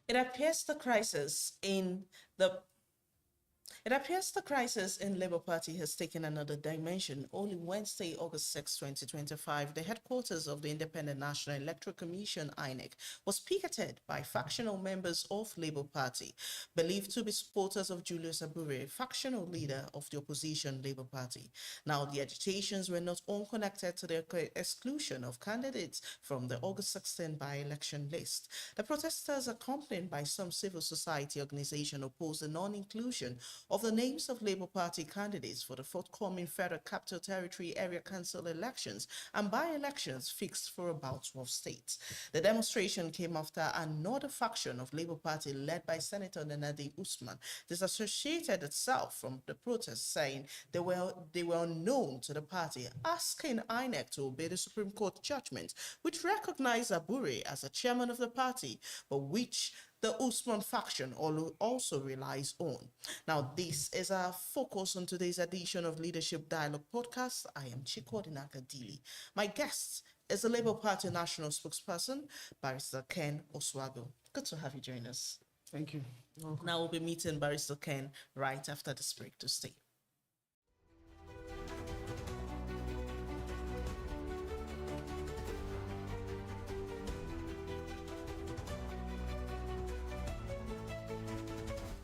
It appears the crisis in the It appears the crisis in Labour Party has taken another dimension. Only Wednesday, August 6, 2025, the headquarters of the Independent National Electoral Commission, INEC, was picketed by factional members of Labour Party, believed to be supporters of Julius Abure, factional leader of the opposition Labour Party. Now, the agitations were not unconnected to the exclusion of candidates from the August 16 by-election list. The protesters, accompanied by some civil society organizations, opposed the non-inclusion of the names of Labour Party candidates for the forthcoming Federal Capital Territory Area Council elections and by-elections fixed for about 12 states. The demonstration came after another faction of Labour Party led by Senator Nadi Usman disassociated itself from the protests, saying they were unknown to the party, asking INEC to obey the Supreme Court judgment, which recognized Abure as a chairman of the party, but which the Usman faction also relies on. Now, this is our focus on today's edition of Leadership Dialogue Podcast. I am Chikodinaka Dili. My guest is the Labour Party National Spokesperson, Barrister Ken Asogwa. Good to have you join us. Thank you. Now we'll be meeting Barrister Ken right after this break to stay.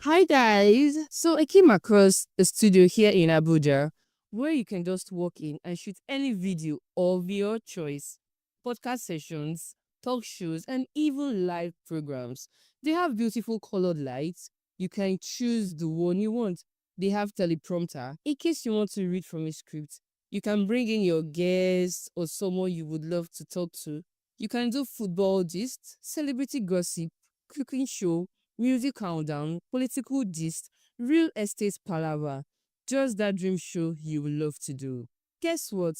Hi guys! So I came across a studio here in Abuja where you can just walk in and shoot any video of your choice. Podcast sessions, talk shows, and even live programs. They have beautiful colored lights. You can choose the one you want. They have teleprompter in case you want to read from a script. You can bring in your guests or someone you would love to talk to. You can do football gist, celebrity gossip, cooking show, music countdown, political gist, real estate palaver. Just that dream show you will love to do. Guess what?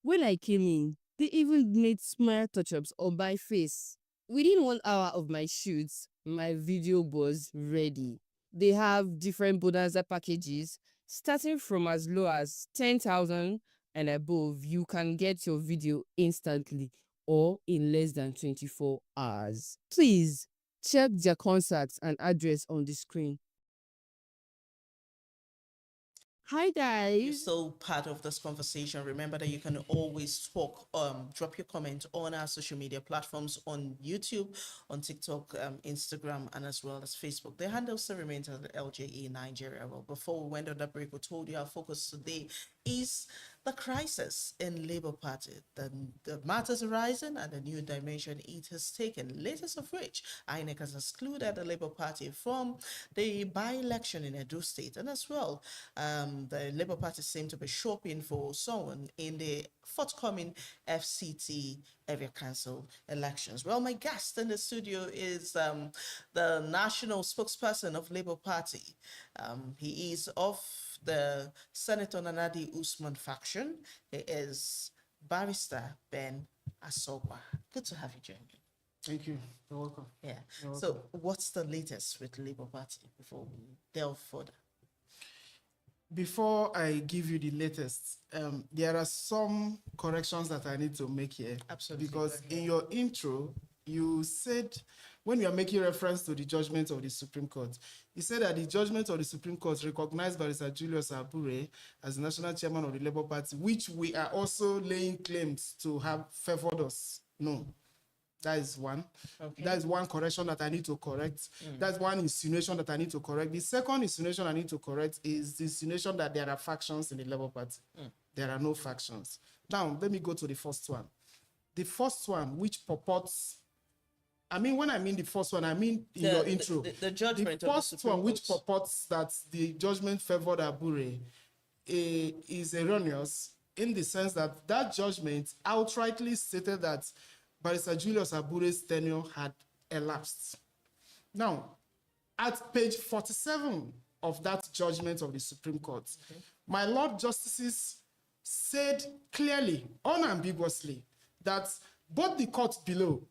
When I came in, they even made smile touch-ups on my face. Within 1 hour of my shoots, my video was ready. They have different bonanza packages starting from as low as 10,000 and above. You can get your video instantly or in less than 24 hours. Please check their contacts and address on the screen. Hi You're guys. still part of this conversation. Remember that you can always talk, drop your comment on our social media platforms on YouTube, on TikTok, Instagram, and as well as Facebook. The handle still remains at LJE Nigeria. Well, before we went on that break, we told you our focus today is the crisis in Labour Party, the matters arising and the new dimension it has taken, latest of which INEC has excluded the Labour Party from the by-election in Edo State, and as well, the Labour Party seem to be shopping for someone in the forthcoming FCT Area Council elections. Well, my guest in the studio is the national spokesperson of Labour Party. He is of the Senator Nadi Usman faction. He is Barrister Ken Asogwa. Good to have you join me. Thank you. You're welcome. Yeah. You're So, welcome. what's the latest with Labour Party before we delve further? Before I give you the latest, there are some corrections that I need to make here. Absolutely. Because in your intro, you said, when you are making reference to the judgment of the Supreme Court, you said that the judgment of the Supreme Court recognized Barrister Julius Abure as the national chairman of the Labour Party, which we are also laying claims to have favored us. No. That is one. Okay. That is one correction that I need to correct. That's one insinuation that I need to correct. The second insinuation I need to correct is the insinuation that there are factions in the Labour Party. There are no factions. Now, let me go to the first one. The first one, which purports, I mean, when I mean the first one, I mean in your intro. The judgment The of the first Supreme one, which Court. purports that the judgment favored Abure, is erroneous in the sense that that judgment outrightly stated that Barrister Julius Abure's tenure had elapsed. Now, at page 47 of that judgment of the Supreme Court, my Lord Justices said clearly, unambiguously, that both the court below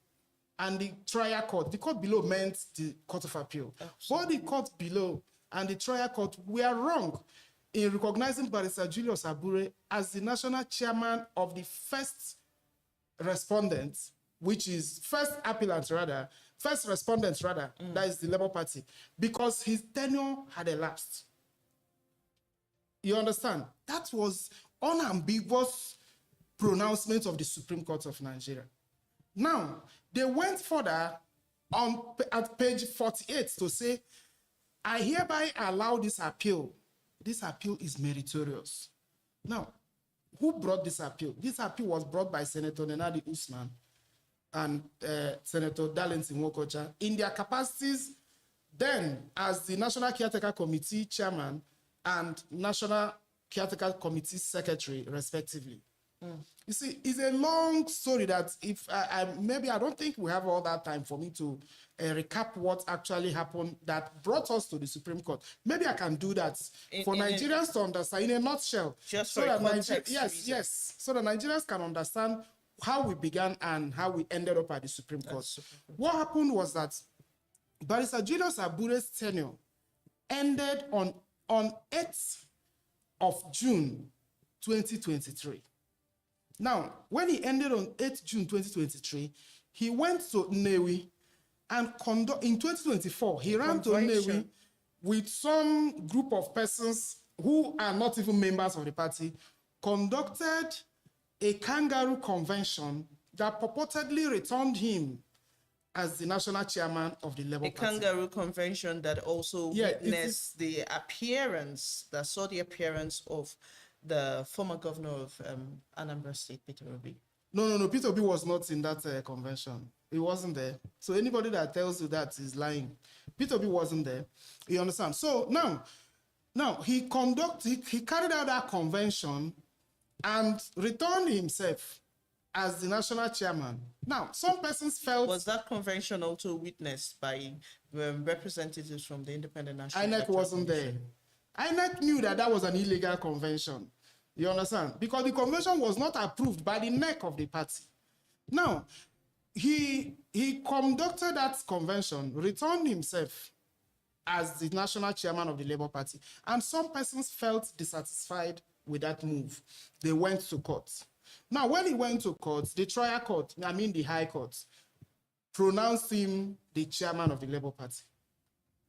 and the trial court, the court below meant the Court of Appeal, both the court below and the trial court were wrong in recognizing Barrister Julius Abure as the national chairman of the first respondent, which is first appellant rather, first respondents rather, that is the Labour Party, because his tenure had elapsed. You understand? That was unambiguous pronouncement of the Supreme Court of Nigeria. Now, they went further at page 48 to say, I hereby allow this appeal. This appeal is meritorious. Now, who brought this appeal? This appeal was brought by Senator Nenadi Usman and Senator Darlington Wokocha in their capacities then as the National Caretaker Committee Chairman and National Caretaker Committee Secretary, respectively. You see, it's a long story that if maybe I don't think we have all that time for me to recap what actually happened that brought us to the Supreme Court. Maybe I can do that for Nigerians to understand in a nutshell. Just so for that context yes, so that Nigerians can understand how we began and how we ended up at the Supreme Court. What happened was that Barrister Julius Abure's tenure ended on 8th of June 2023. Now, when he ended on 8th June 2023, he went to Nnewi and in 2024, he ran to Nnewi with some group of persons who are not even members of the party, conducted a kangaroo convention that purportedly returned him as the national chairman of the Labour Party. A kangaroo convention that also witnessed the appearance, that saw the appearance of the former governor of Anambra State, Peter Obi. No. Peter Obi was not in that convention. He wasn't there. So anybody that tells you that is lying. Peter Obi wasn't there. You understand? So now he carried out that convention and returned himself as the national chairman. Now, some persons felt... Was that convention also witnessed by representatives from the Independent National INEC wasn't there. INEC knew that was an illegal convention. You understand? Because the convention was not approved by the neck of the party. Now, he conducted that convention, returned himself as the national chairman of the Labour Party, and some persons felt dissatisfied with that move. They went to court. Now, when he went to court, the trial court, the High Court, pronounced him the chairman of the Labour Party.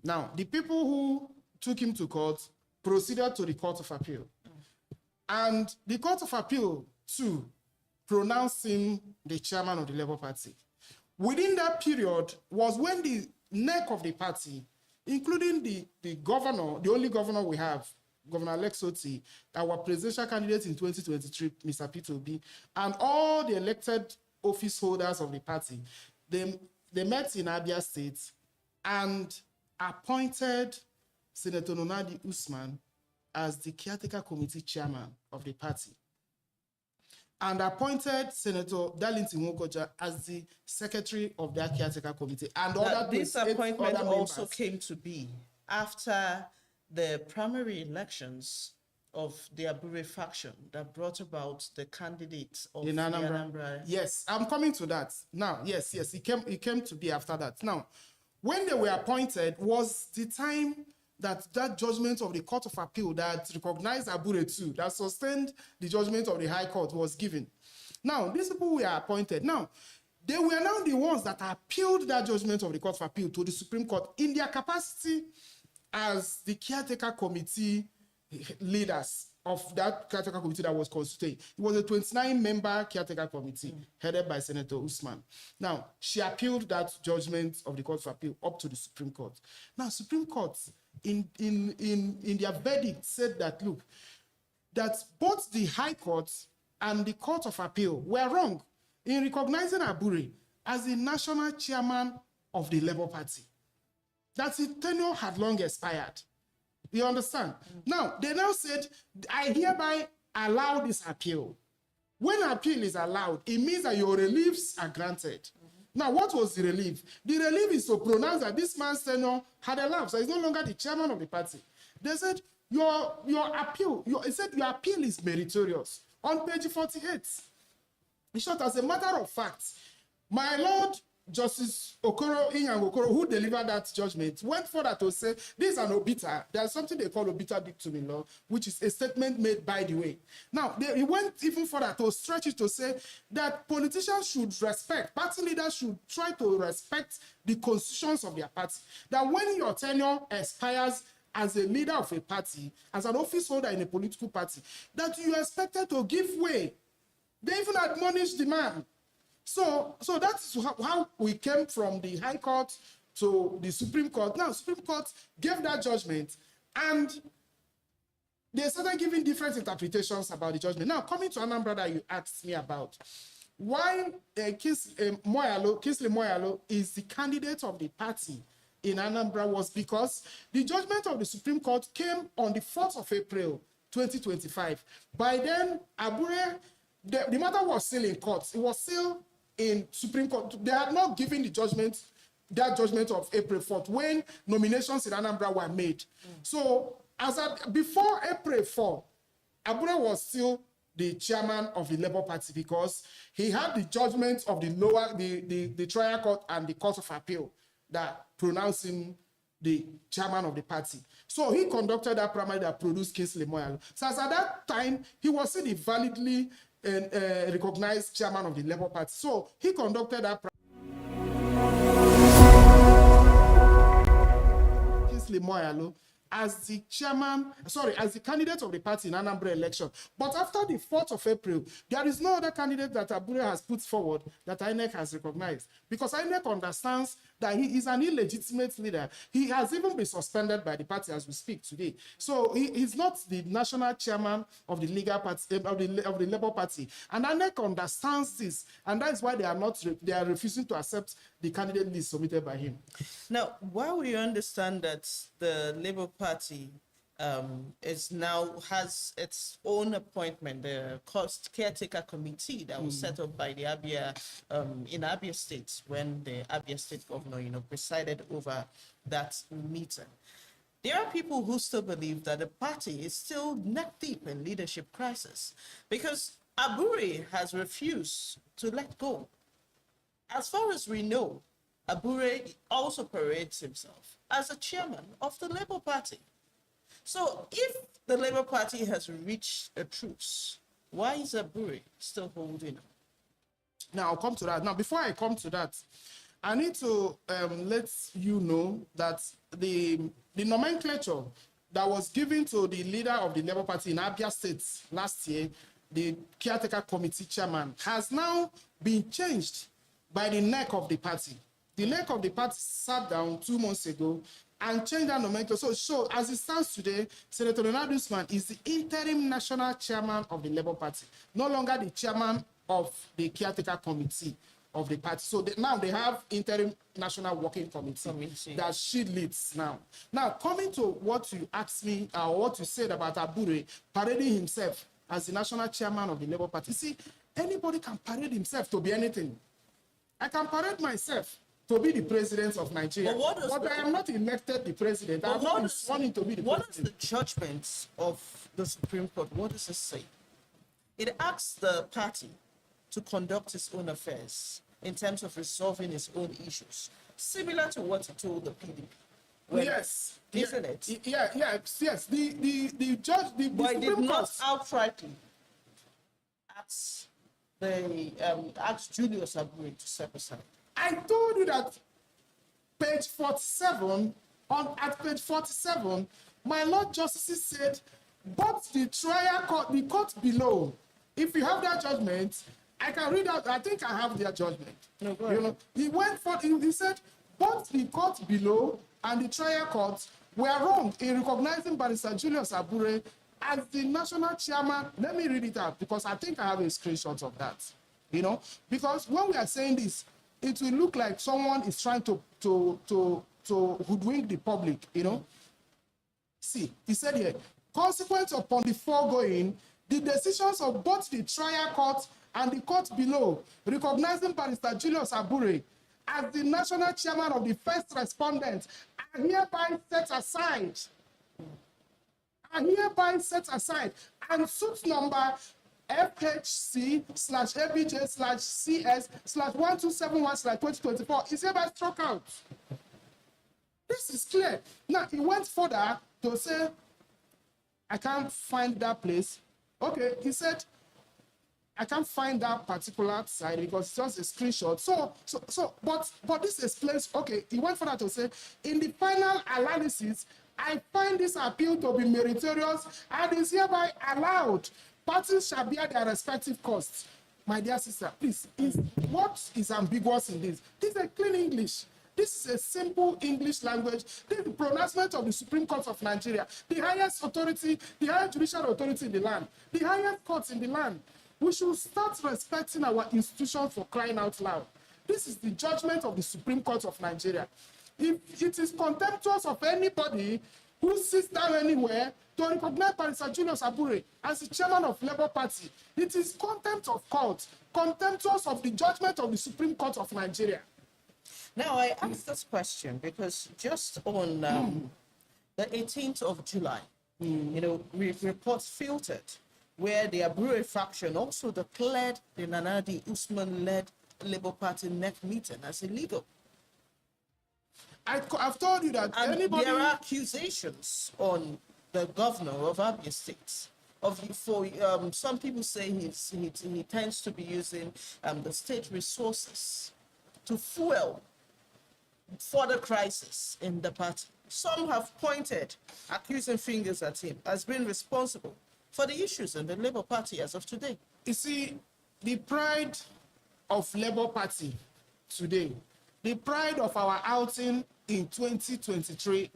Now, the people who took him to court proceeded to the Court of Appeal. And the Court of Appeal, too, pronounced him the chairman of the Labour Party. Within that period was when the neck of the party, including the governor, the only governor we have, Governor Alex Otti, our presidential candidate in 2023, Mr. Peter Obi, and all the elected office holders of the party, they met in Abia State and appointed Senator Nenadi Usman as the caretaker committee chairman of the party, and appointed Senator Darlington Wokocha as the secretary of that caretaker committee. And this appointment also came to be after the primary elections of the Abure faction that brought about the candidate of in Anambra. Yes, I'm coming to that. Now, yes, it came to be after that. Now, when they were appointed was the time that judgment of the Court of Appeal that recognized Abure too, that sustained the judgment of the High Court was given. Now, these people were appointed. Now, they were now the ones that appealed that judgment of the Court of Appeal to the Supreme Court in their capacity as the caretaker committee leaders of that caretaker committee that was constituted. It was a 29-member caretaker committee headed by Senator Usman. Now, she appealed that judgment of the Court of Appeal up to the Supreme Court. Now, Supreme Court, in their verdict, said that, look, that both the High Court and the Court of Appeal were wrong in recognizing Abure as the national chairman of the Labour Party. That his tenure had long expired. You understand? Now, they now said, I hereby allow this appeal. When appeal is allowed, it means that your reliefs are granted. Now, what was the relief? The relief is to pronounce that this man's tenure had elapsed. So he's no longer the chairman of the party. They said, your appeal is meritorious. On page 48. In short, as a matter of fact, my lord, Justice Inyang Okoro, who delivered that judgment, went further to say this is an obiter. There's something they call obiter dictum in law, which is a statement made by the way. Now, he went even further to stretch it to say that politicians should respect, party leaders should try to respect the constitutions of their party. That when your tenure expires as a leader of a party, as an office holder in a political party, that you are expected to give way. They even admonished the man. So that's how we came from the High Court to the Supreme Court. Now, Supreme Court gave that judgment, and they started giving different interpretations about the judgment. Now, coming to Anambra that you asked me about, why Kingsley Moyalo is the candidate of the party in Anambra was because the judgment of the Supreme Court came on the 4th of April, 2025. By then, Abure, the matter was still in court. It was still in Supreme Court. They had not given the judgment, that judgment of April 4th, when nominations in Anambra were made. So, before April 4, Abure was still the chairman of the Labour Party because he had the judgment of the trial court and the Court of Appeal that pronounced him the chairman of the party. So he conducted that primary that produced Kingsley Moyalo. So as at that time, he was still the validly recognized chairman of the Labour Party. So he conducted that Kingsley Moyalo as the candidate of the party in Anambra election. But after the 4th of April, there is no other candidate that Abure has put forward that INEC has recognized. Because INEC understands that he is an illegitimate leader. He has even been suspended by the party as we speak today. So he's not the national chairman of the legal party, of the Labour Party. And INEC understands this, and that is why they are refusing to accept the candidate list submitted by him. Now, while we understand that the Labour Party has its own appointment, the caretaker committee that was set up by the Abia in Abia State when the Abia State governor, presided over that meeting. There are people who still believe that the party is still neck deep in leadership crisis because Abure has refused to let go. As far as we know, Abure also parades himself as a chairman of the Labour Party. So if the Labour Party has reached a truce, why is Abure still holding on? Now, I'll come to that. Now, before I come to that, I need to let you know that the nomenclature that was given to the leader of the Labour Party in Abia State last year, the caretaker committee chairman, has now been changed by the neck of the party. The neck of the party sat down 2 months ago and changed that nomenclature. So as it stands today, Senator Leonard Usman is the interim national chairman of the Labour Party, no longer the chairman of the caretaker committee of the party. So now they have interim national working committee that she leads now. Now, coming to what you asked me, or what you said about Abure parading himself as the national chairman of the Labour Party. See, anybody can parade himself to be anything. I can parade myself to be the president of Nigeria. But I am not elected the president. I am not sworn in to be the president. What is the judgment of the Supreme Court? What does it say? It asks the party to conduct its own affairs in terms of resolving its own issues, similar to what it told the PDP. Yes. Isn't it? Yes. The judge, but it did not outrightly ask Julius Abure to step aside. I told you that page 47, at page 47, my Lord Justice said, but the trial court, the court below, if you have that judgment, I can read out, I think I have their judgment. No, he went for, he said, both the court below and the trial court were wrong in recognizing Barrister Julius Abure as the national chairman. Let me read it out because I think I have a screenshot of that. Because when we are saying this, it will look like someone is trying to hoodwink the public, See, he said here, consequent upon the foregoing, the decisions of both the trial court and the court below, recognizing Barrister Julius Abure as the national chairman of the first respondent, are hereby set aside. And suit number FHC/ABJ/CS/1271/2024 is hereby struck out. This is clear. Now, he went further to say, I can't find that place. Okay, he said, I can't find that particular side because it's just a screenshot. But this explains, okay, he went further to say, in the final analysis, I find this appeal to be meritorious and is hereby allowed. Parties shall bear their respective costs. My dear sister, please, what is ambiguous in this? This is a clean English. This is a simple English language. This is the pronouncement of the Supreme Court of Nigeria, the highest authority, the highest judicial authority in the land, the highest courts in the land. We should start respecting our institutions for crying out loud. This is the judgment of the Supreme Court of Nigeria. If it is contemptuous of anybody who sits down anywhere to recognize Barrister Julius Abure as the chairman of Labour Party, it is contempt of court, contemptuous of the judgment of the Supreme Court of Nigeria. Now, I asked this question because just on the 18th of July, reports filtered where the Abure faction also declared the Nanadi Usman-led Labour Party NEC meeting as illegal. I've told you that And anybody... there are accusations on the governor of Abia State. Some people say he tends to be using the state resources to fuel further crisis in the party. Some have pointed accusing fingers at him as being responsible for the issues in the Labour Party as of today. You see, the pride of Labour Party today, the pride of our outing in 2023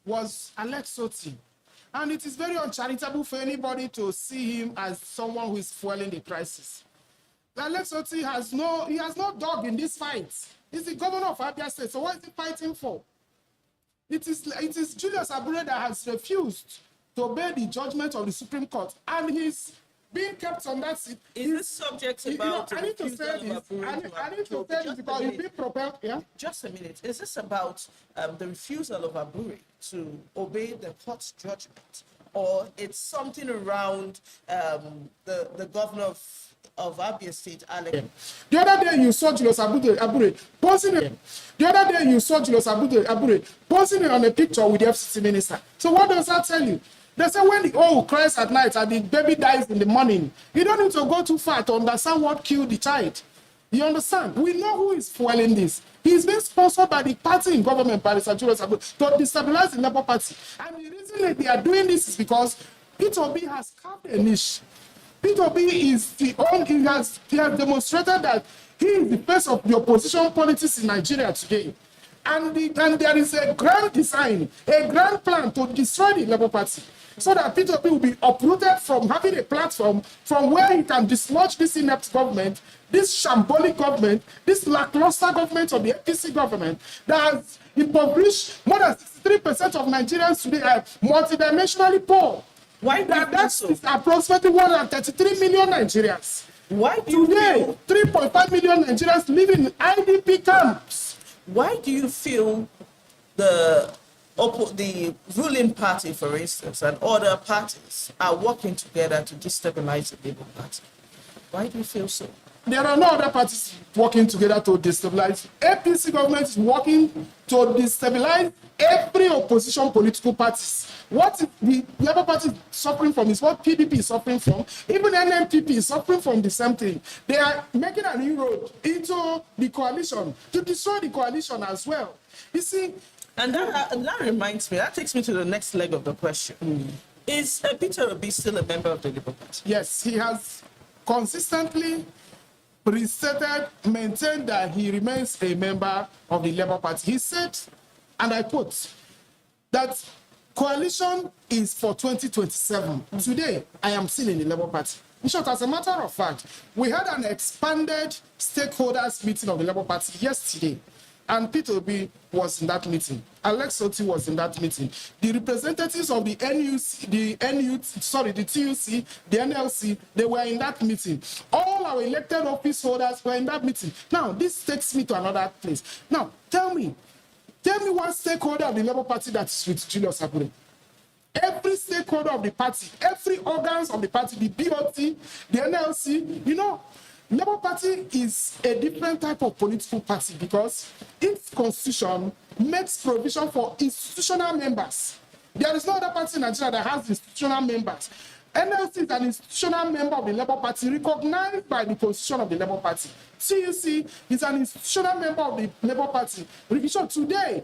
was Alex Otti. And it is very uncharitable for anybody to see him as someone who is fueling the crisis. Alex Otti has no dog in this fight. He's the governor of Abia State, so what is he fighting for? It is Julius Abure that has refused to obey the judgment of the Supreme Court, and he's being kept on that seat. Is this subject about... I need to say this. I need to say this because you've been propelled. Yeah? Just a minute. Is this about the refusal of Abure to obey the court's judgment, or it's something around the governor of Abia State, Alex? Yeah. The other day you saw Julius Abure posing it. The other day you saw Julius Abure posing it on a picture with the FCC minister. So what does that tell you? They say when the owl cries at night and the baby dies in the morning, you don't need to go too far to understand what killed the child. You understand? We know who is fueling this. He's being sponsored by the party in government, Barrister Julius Abure, to destabilize the Labour Party. And the reason that they are doing this is because Peter Obi has carved a niche. Peter Obi is he has demonstrated that he is the face of the opposition politics in Nigeria today. And there is a grand design, a grand plan to destroy the Labour Party, so that Peter Obi will be uprooted from having a platform from where he can dislodge this inept government, this shambolic government, this lackluster government of the APC government that has impoverished more than 63% of Nigerians today are multidimensionally poor. Why That's so? Approximately 133 million Nigerians. Why do you today, 3.5 million Nigerians live in IDP camps. Why do you feel the ruling party, for instance, and other parties are working together to destabilize the Labour Party? Why do you feel so? There are no other parties working together to destabilize. APC government is working to destabilize every opposition political parties. What the Labour Party is suffering from is what PDP is suffering from. Even NMPP is suffering from the same thing. They are making an inroad into the coalition to destroy the coalition as well. You see, and that reminds me, that takes me to the next leg of the question. Is Peter Obi still a member of the Labour Party? Yes, he has consistently maintained that he remains a member of the Labour Party. He said, and I quote, that coalition is for 2027. Today, I am still in the Labour Party. In short, as a matter of fact, we had an expanded stakeholders meeting of the Labour Party yesterday, and Peter Obi was in that meeting. Alex Otti was in that meeting. The representatives of the TUC, the NLC, they were in that meeting. All our elected office holders were in that meeting. Now, this takes me to another place. Now, tell me one stakeholder of the Labour Party that is with Julius Abure. Every every stakeholder of the party, every organs of the party, the BOT, the NLC. You know, Labour Party is a different type of political party because its constitution makes provision for institutional members. There is no other party in Nigeria that has institutional members. NLC is an institutional member of the Labour Party recognized by the constitution of the Labour Party. CUC is an institutional member of the Labour Party. So today,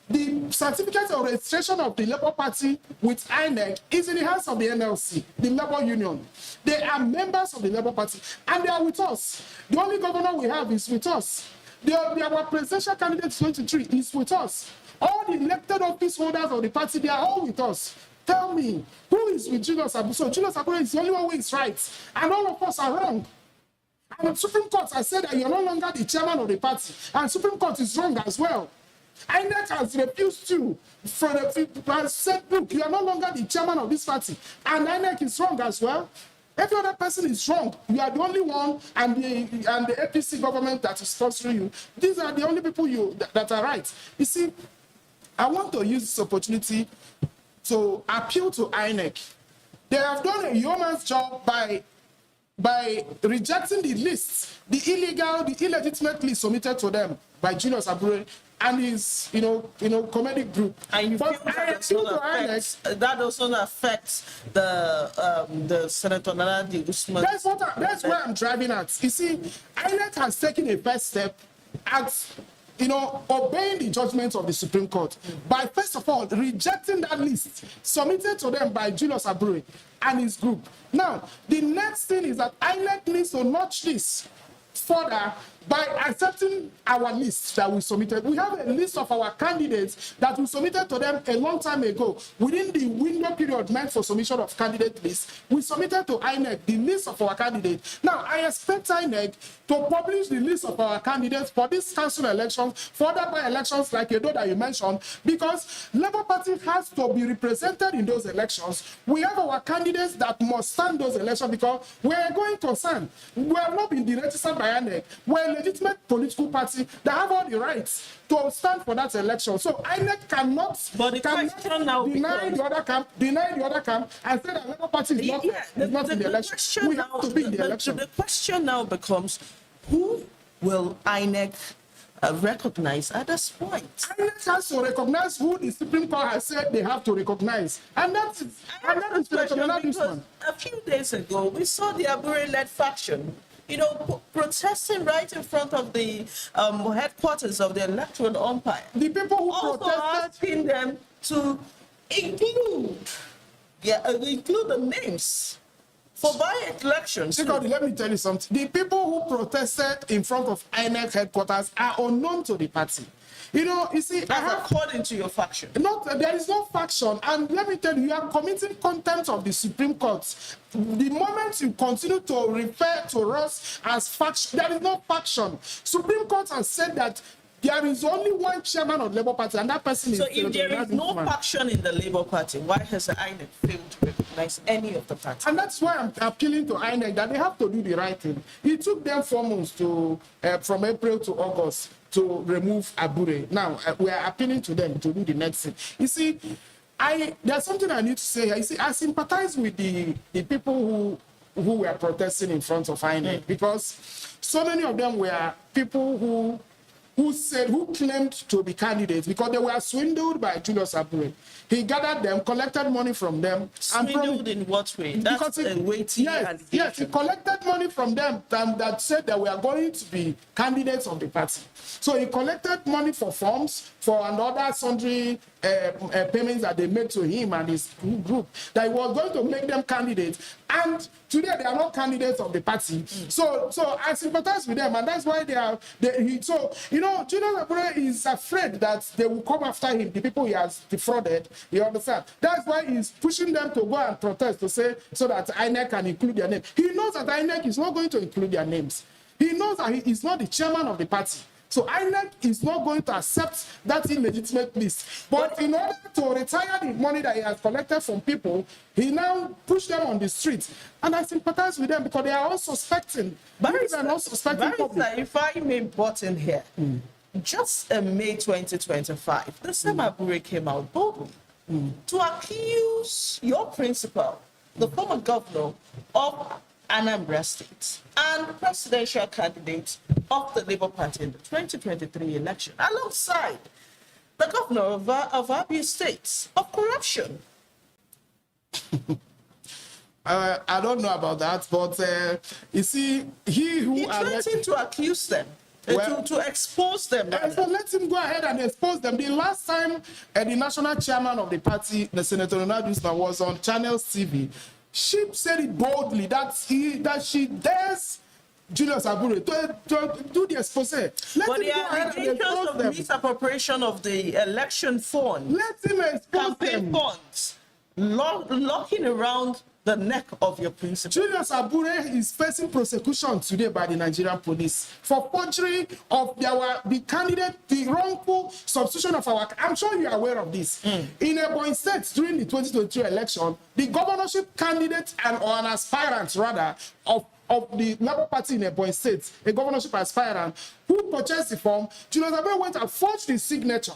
the certificate of registration of the Labour Party with INEC is in the hands of the NLC, the Labour Union. They are members of the Labour Party, and they are with us. The only governor we have is with us. Our presidential candidate 23 is with us. All the elected office holders of the party, they are all with us. Tell me, who is with Julius Abure? So Julius Abure is the only one who is right, and all of us are wrong. And the Supreme Court has said that you're no longer the chairman of the party, and Supreme Court is wrong as well. INEC has refused to, has said, look, you are no longer the chairman of this party, and INEC is wrong as well. Every other person is wrong. You are the only one, and the APC government that is sponsoring you. These are the only people that are right. You see, I want to use this opportunity to appeal to INEC. They have done a yeoman's job by rejecting the lists, the illegal, the illegitimate list submitted to them by Julius Abure and his, comedic group. And you feel that also affects the Senator Naladi Usman. That's where I'm driving at. You see, INEC has taken a first step at obeying the judgment of the Supreme Court by, first of all, rejecting that list submitted to them by Julius Abure and his group. Now, the next thing is that INEC needs to notch this further by accepting our list that we submitted. We have a list of our candidates that we submitted to them a long time ago. Within the window period meant for submission of candidate list, we submitted to INEC the list of our candidates. Now, I expect INEC to publish the list of our candidates for this council elections, for other by-elections like Edo that you mentioned, because Labour Party has to be represented in those elections. We have our candidates that must stand those elections because we are going concern. We have not been registered by INEC. We're a legitimate political party that have all the rights to stand for that election. So INEC cannot deny the other camp and say that Labour Party is not in the election. We have to be in the election. The question now becomes, who will INEC recognize at this point? INEC has to recognize who the Supreme Court has said they have to recognize. And that is because a few days ago, we saw the Abure-led faction protesting right in front of the headquarters of the electoral umpire. The people who also protested, asking them to include the names for by-elections. Let me tell you something. The people who protested in front of INEC headquarters are unknown to the party. You see, that's according to your faction. There is no faction, and let me tell you, you are committing contempt of the Supreme Court. The moment you continue to refer to us as faction, there is no faction. Supreme Court has said that there is only one chairman of the Labour Party, and that person is. So if there is no faction in the Labour Party, why has the INEC failed to recognize any of the parties? And that's why I'm appealing to INEC that they have to do the right thing. It took them 4 months from April to August to remove Abure. Now, we are appealing to them to do the next thing. You see, there's something I need to say here. You see, I sympathize with the people who were protesting in front of INEC because so many of them were people who claimed to be candidates because they were swindled by Julius Abure. He gathered them, collected money from them. Swindled in what way? That's a weighty allegation. Yes, he collected money from them that said that we are going to be candidates of the party. So he collected money for forms, for another sundry payments that they made to him and his group, that he was going to make them candidates. And today they are not candidates of the party. So I sympathize with them, and that's why Julius Abure is afraid that they will come after him, the people he has defrauded. You understand? That's why he's pushing them to go and protest to say so that INEC can include their name. He knows that INEC is not going to include their names. He knows that he is not the chairman of the party. So INEC is not going to accept that illegitimate list. But in order to retire the money that he has collected from people, he now pushed them on the street. And I sympathize with them because they are all suspecting. Barrister, if I may butt in here, just in May 2025, the same Abure came out boldly to accuse your principal, the former governor of Anambra State and presidential candidate of the Labour Party in the 2023 election, alongside the governor of Abia State, of corruption. I don't know about that, but you see, He threatened to accuse them, to expose them. So let him go ahead and expose them. The last time the national chairman of the party, the Senator Anambra, was on Channels TV, she said it boldly that she dares Julius Abure to do the expose. Let but him the go ahead and allegations expose of them. misappropriation of the election funds, Let him expose campaign them. funds, locking around the neck of your principal. Julius Abure is facing prosecution today by the Nigerian police for forgery of the wrongful substitution of our. I'm sure you are aware of this. In Ebonyi State during the 2023 election, the governorship candidate or an aspirant rather of the Labour Party in Ebonyi State, a governorship aspirant who purchased the form, Julius Abure went and forged his signature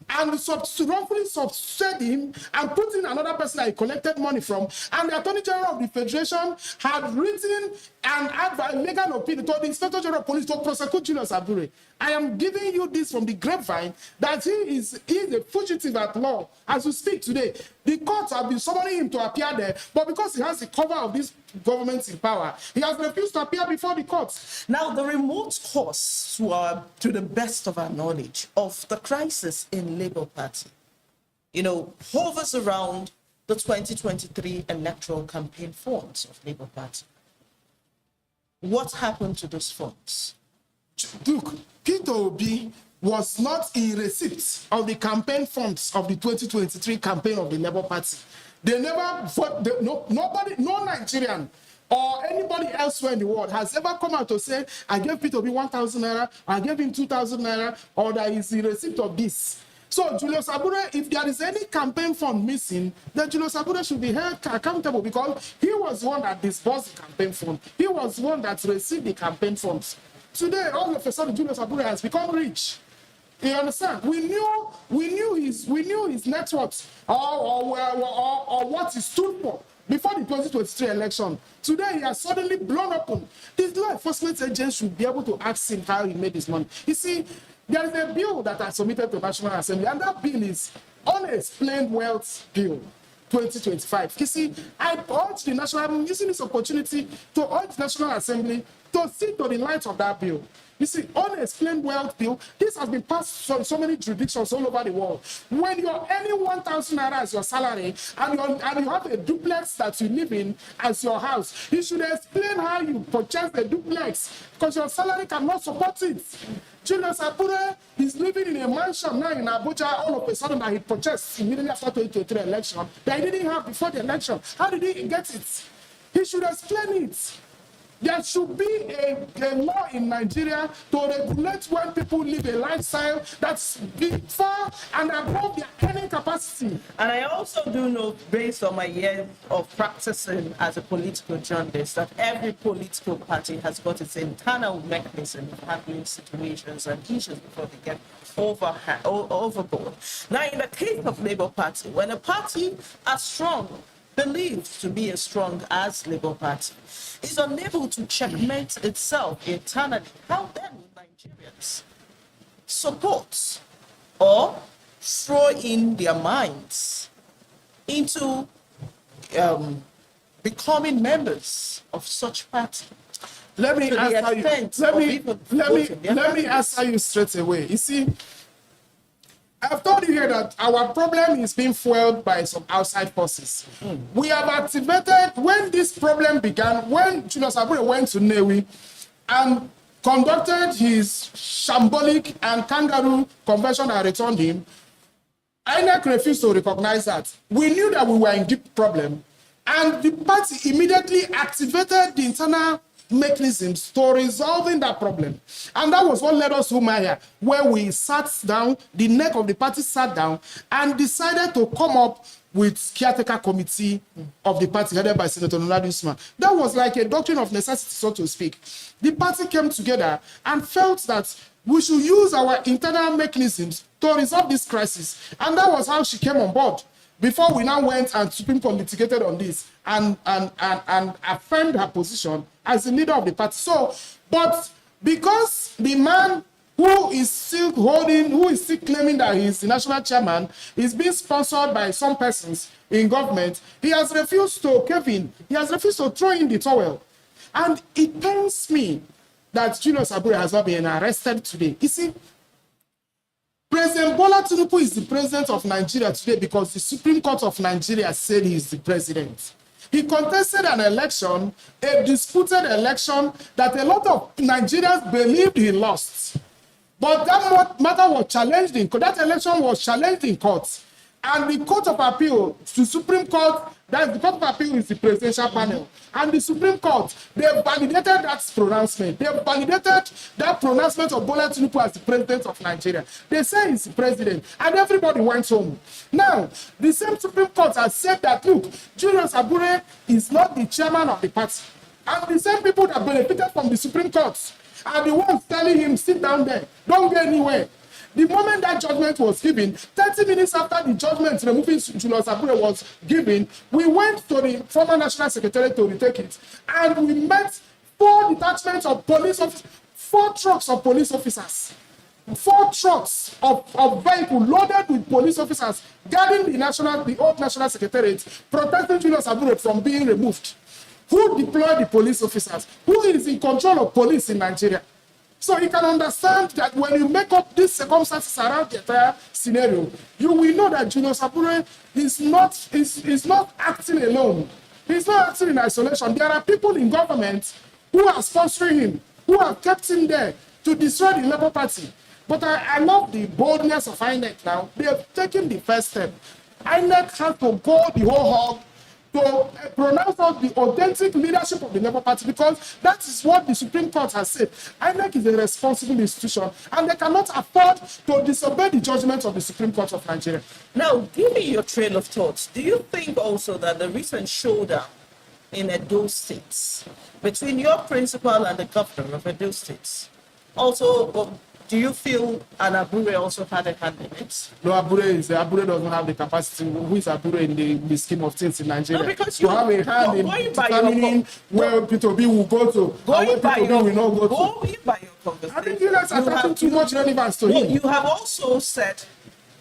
and wrongfully substituted him and put in another person that he collected money from. And the Attorney General of the Federation had written an legal opinion to the Inspector General of Police to prosecute Julius Abure. I am giving you this from the grapevine that he is a fugitive at law. As we speak today, the courts have been summoning him to appear there, but because he has the cover of this government in power, he has refused to appear before the courts. Now, the remote cause, to the best of our knowledge, of the crisis in Labour Party, hovers around the 2023 electoral campaign funds of Labour Party. What happened to those funds? Look, Peter Obi was not in receipt of the campaign funds of the 2023 campaign of the Labour Party. They never vote. No Nigerian or anybody elsewhere in the world has ever come out to say, I gave Peter Obi 1,000 naira, I gave him 2,000 naira, or that is in receipt of this. So Julius Abure, if there is any campaign fund missing, then Julius Abure should be held accountable because he was the one that disbursed the campaign fund. He was the one that received the campaign funds. Today, all of a sudden, Julius Abure has become rich. You understand? We knew his net worth or what he stood for before the 2023 election. Today, he has suddenly blown open. These law enforcement agents should be able to ask him how he made his money. You see, there is a bill that I submitted to the National Assembly, and that bill is Unexplained Wealth Bill 2025. You see, I'm using this opportunity to urge the National Assembly to see to the light of that bill. You see, Unexplained Wealth Bill, this has been passed on so many jurisdictions all over the world. When you're earning 1,000 naira as your salary and you have a duplex that you live in as your house, you should explain how you purchased the duplex because your salary cannot support it. Julius Abure is living in a mansion now in Abuja all of a sudden that he purchased immediately after 2023 election that he didn't have before the election. How did he get it? He should explain it. There should be a law in Nigeria to regulate when people live a lifestyle that's far and above their earning capacity. And I also do know, based on my years of practicing as a political journalist, that every political party has got its internal mechanism of handling situations and issues before they get overboard. Now, in the case of Labour Party, when a party as strong, believed to be as strong as Labour Party, is unable to checkmate itself internally, how then will Nigerians support or throw in their minds into becoming members of such party? Let me answer you straight away. You see, I've told you here that our problem is being fueled by some outside forces. We have activated, when this problem began, when Julius Abure went to Newi and conducted his shambolic and kangaroo convention and returned him, INEC refused to recognize that. We knew that we were in deep problem, and the party immediately activated the internal mechanisms to resolving that problem. And that was what led us to Maya, where we sat down, the neck of the party sat down and decided to come up with caretaker committee of the party headed by Senator Anambra. That was like a doctrine of necessity, so to speak. The party came together and felt that we should use our internal mechanisms to resolve this crisis. And that was how she came on board. before we now went and Supreme Court litigated on this and affirmed her position as the leader of the party. So, but because the man who is still claiming that he is the national chairman, is being sponsored by some persons in government, he has refused to cave in. He has refused to throw in the towel. And it pains me that Julius Abure has not been arrested today. You see, President Bola Tinubu is the president of Nigeria today because the Supreme Court of Nigeria said he is the president. He contested an election, a disputed election that a lot of Nigerians believed he lost. But that matter was challenged in court. That election was challenged in court. And the Court of Appeal, the Supreme Court, the Court of Appeal is the presidential panel. And the Supreme Court, they validated that pronouncement. They validated that pronouncement of Bola Tinubu as the president of Nigeria. They say he's the president, and everybody went home. Now, the same Supreme Court has said that, look, Julius Abure is not the chairman of the party. And the same people that benefited from the Supreme Court are the ones telling him, sit down there, don't go anywhere. The moment that judgment was given, 30 minutes after the judgment removing Julius Abure was given, we went to the former National Secretary to retake it. And we met 4 detachments of police officers, 4 trucks of police officers, 4 trucks of vehicles loaded with police officers guarding the old National Secretariat, protecting Julius Abure from being removed. Who deployed the police officers? Who is in control of police in Nigeria? So you can understand that when you make up these circumstances around the entire scenario, you will know that Julius Abure is not acting alone. He's not acting in isolation. There are people in government who are sponsoring him, who have kept him there to destroy the Labour Party. But I love the boldness of INEC now. They have taken the first step. INEC has to go the whole hog to pronounce out the authentic leadership of the Labour Party, because that is what the Supreme Court has said. INEC is a responsible institution, and they cannot afford to disobey the judgment of the Supreme Court of Nigeria. Now, give me your trail of thoughts. Do you think also that the recent showdown in Edo State between your principal and the governor of Edo State also, do you feel Anambra also had a hand in it? No, Abure doesn't have the capacity. Who is Abure in the scheme of things in Nigeria? No, because you have a hand in determining where P2B will go to and where P2B will not go to. Going by your conversation, I think you guys are attaching too much relevance to him. You have also said,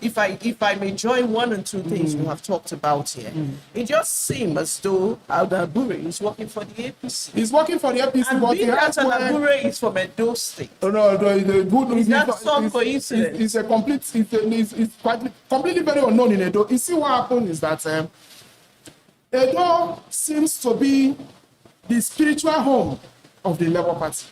if I may join one and two things we have talked about here, it just seems as though Anambra is working for the APC. He's working for the APC, And but being that Anambra is from Edo State. Is that some coincidence? It's completely very unknown in Edo. You see, what happened is that Edo seems to be the spiritual home of the Labour Party.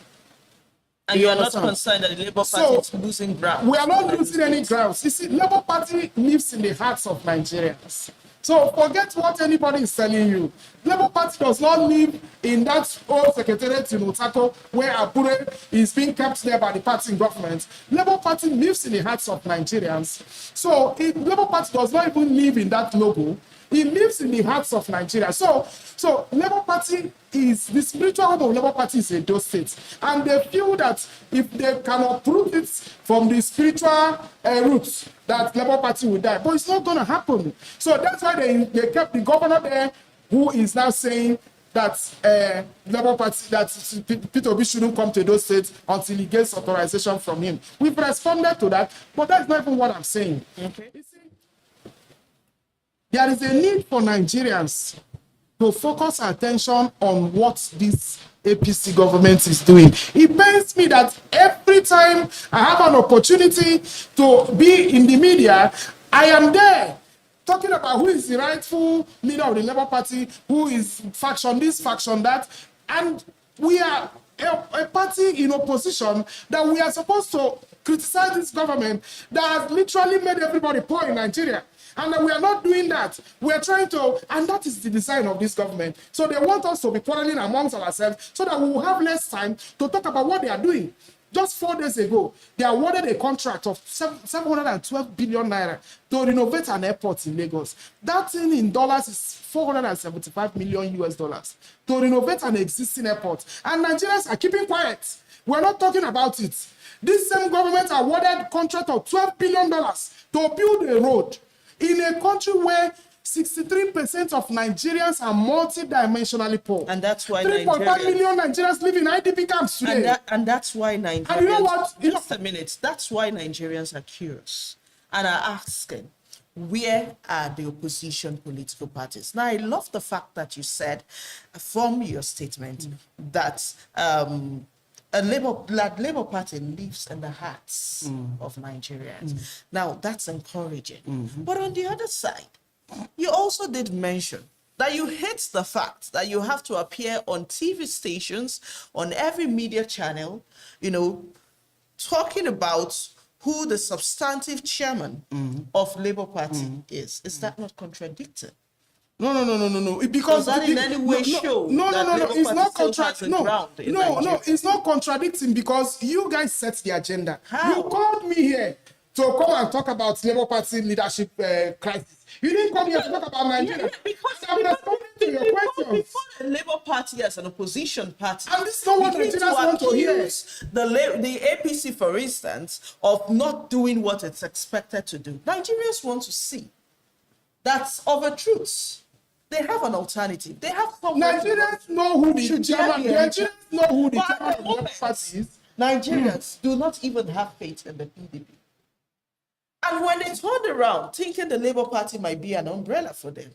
And you are not concerned that the Labour Party is losing ground? We are not losing any grounds. You see, Labour Party lives in the hearts of Nigerians. So forget what anybody is telling you. Labour Party does not live in that old secretariat in Otako where Abure is being kept there by the party in government. Labour Party lives in the hearts of Nigerians. So Labour Party does not even live in that logo. It lives in the hearts of Nigeria. So Labour Party is, the spiritual home of Labour Party is Edo State. And they feel that if they can uproot it from the spiritual roots, that Labour Party will die. But it's not going to happen. So that's why they kept the governor there, who is now saying that Labour Party, that P2B shouldn't come to those states until he gets authorization from him. We've responded to that, but that's not even what I'm saying. Okay. You see, there is a need for Nigerians to focus attention on what this APC government is doing. It pains me that every time I have an opportunity to be in the media, I am there talking about who is the rightful leader of the Labour Party, who is faction this, faction that, and we are a party in opposition that we are supposed to criticize this government that has literally made everybody poor in Nigeria. And we are not doing that. We are trying to, and that is the design of this government. So they want us to be quarreling amongst ourselves so that we will have less time to talk about what they are doing. Just 4 days ago, they awarded a contract of 712 billion naira to renovate an airport in Lagos. That thing in dollars is 475 million US dollars to renovate an existing airport. And Nigerians are keeping quiet. We're not talking about it. This same government awarded a contract of $12 billion to build a road in a country where 63% of Nigerians are multidimensionally poor. And that's why 3.5 million Nigerians live in IDP camps today. And that's why Nigerians... And you know what? Just a minute. That's why Nigerians are curious and are asking, where are the opposition political parties? Now, I love the fact that you said from your statement that Labour Party lives in the hearts of Nigerians. Now, that's encouraging. But on the other side, you also did mention that you hate the fact that you have to appear on TV stations, on every media channel, talking about who the substantive chairman of Labour Party is. Is that not contradicting? No. Because does that in any way show no. It's not contradicting. It's not contradicting because you guys set the agenda. How? You called me here to come and talk about Labour Party leadership crisis. You didn't come here to talk about Nigeria. Because I'm responding to your questions. Before the Labour Party as an opposition party, And this is not what Nigerians want to hear. The APC, for instance, of not doing what it's expected to do. Nigerians want to see that's of a truth. They have an alternative. They have Nigerians know who the chairman. Nigerians know who the chairman of the Labour Party is. Nigerians do not even have faith in the PDP. And when they turned around, thinking the Labour Party might be an umbrella for them,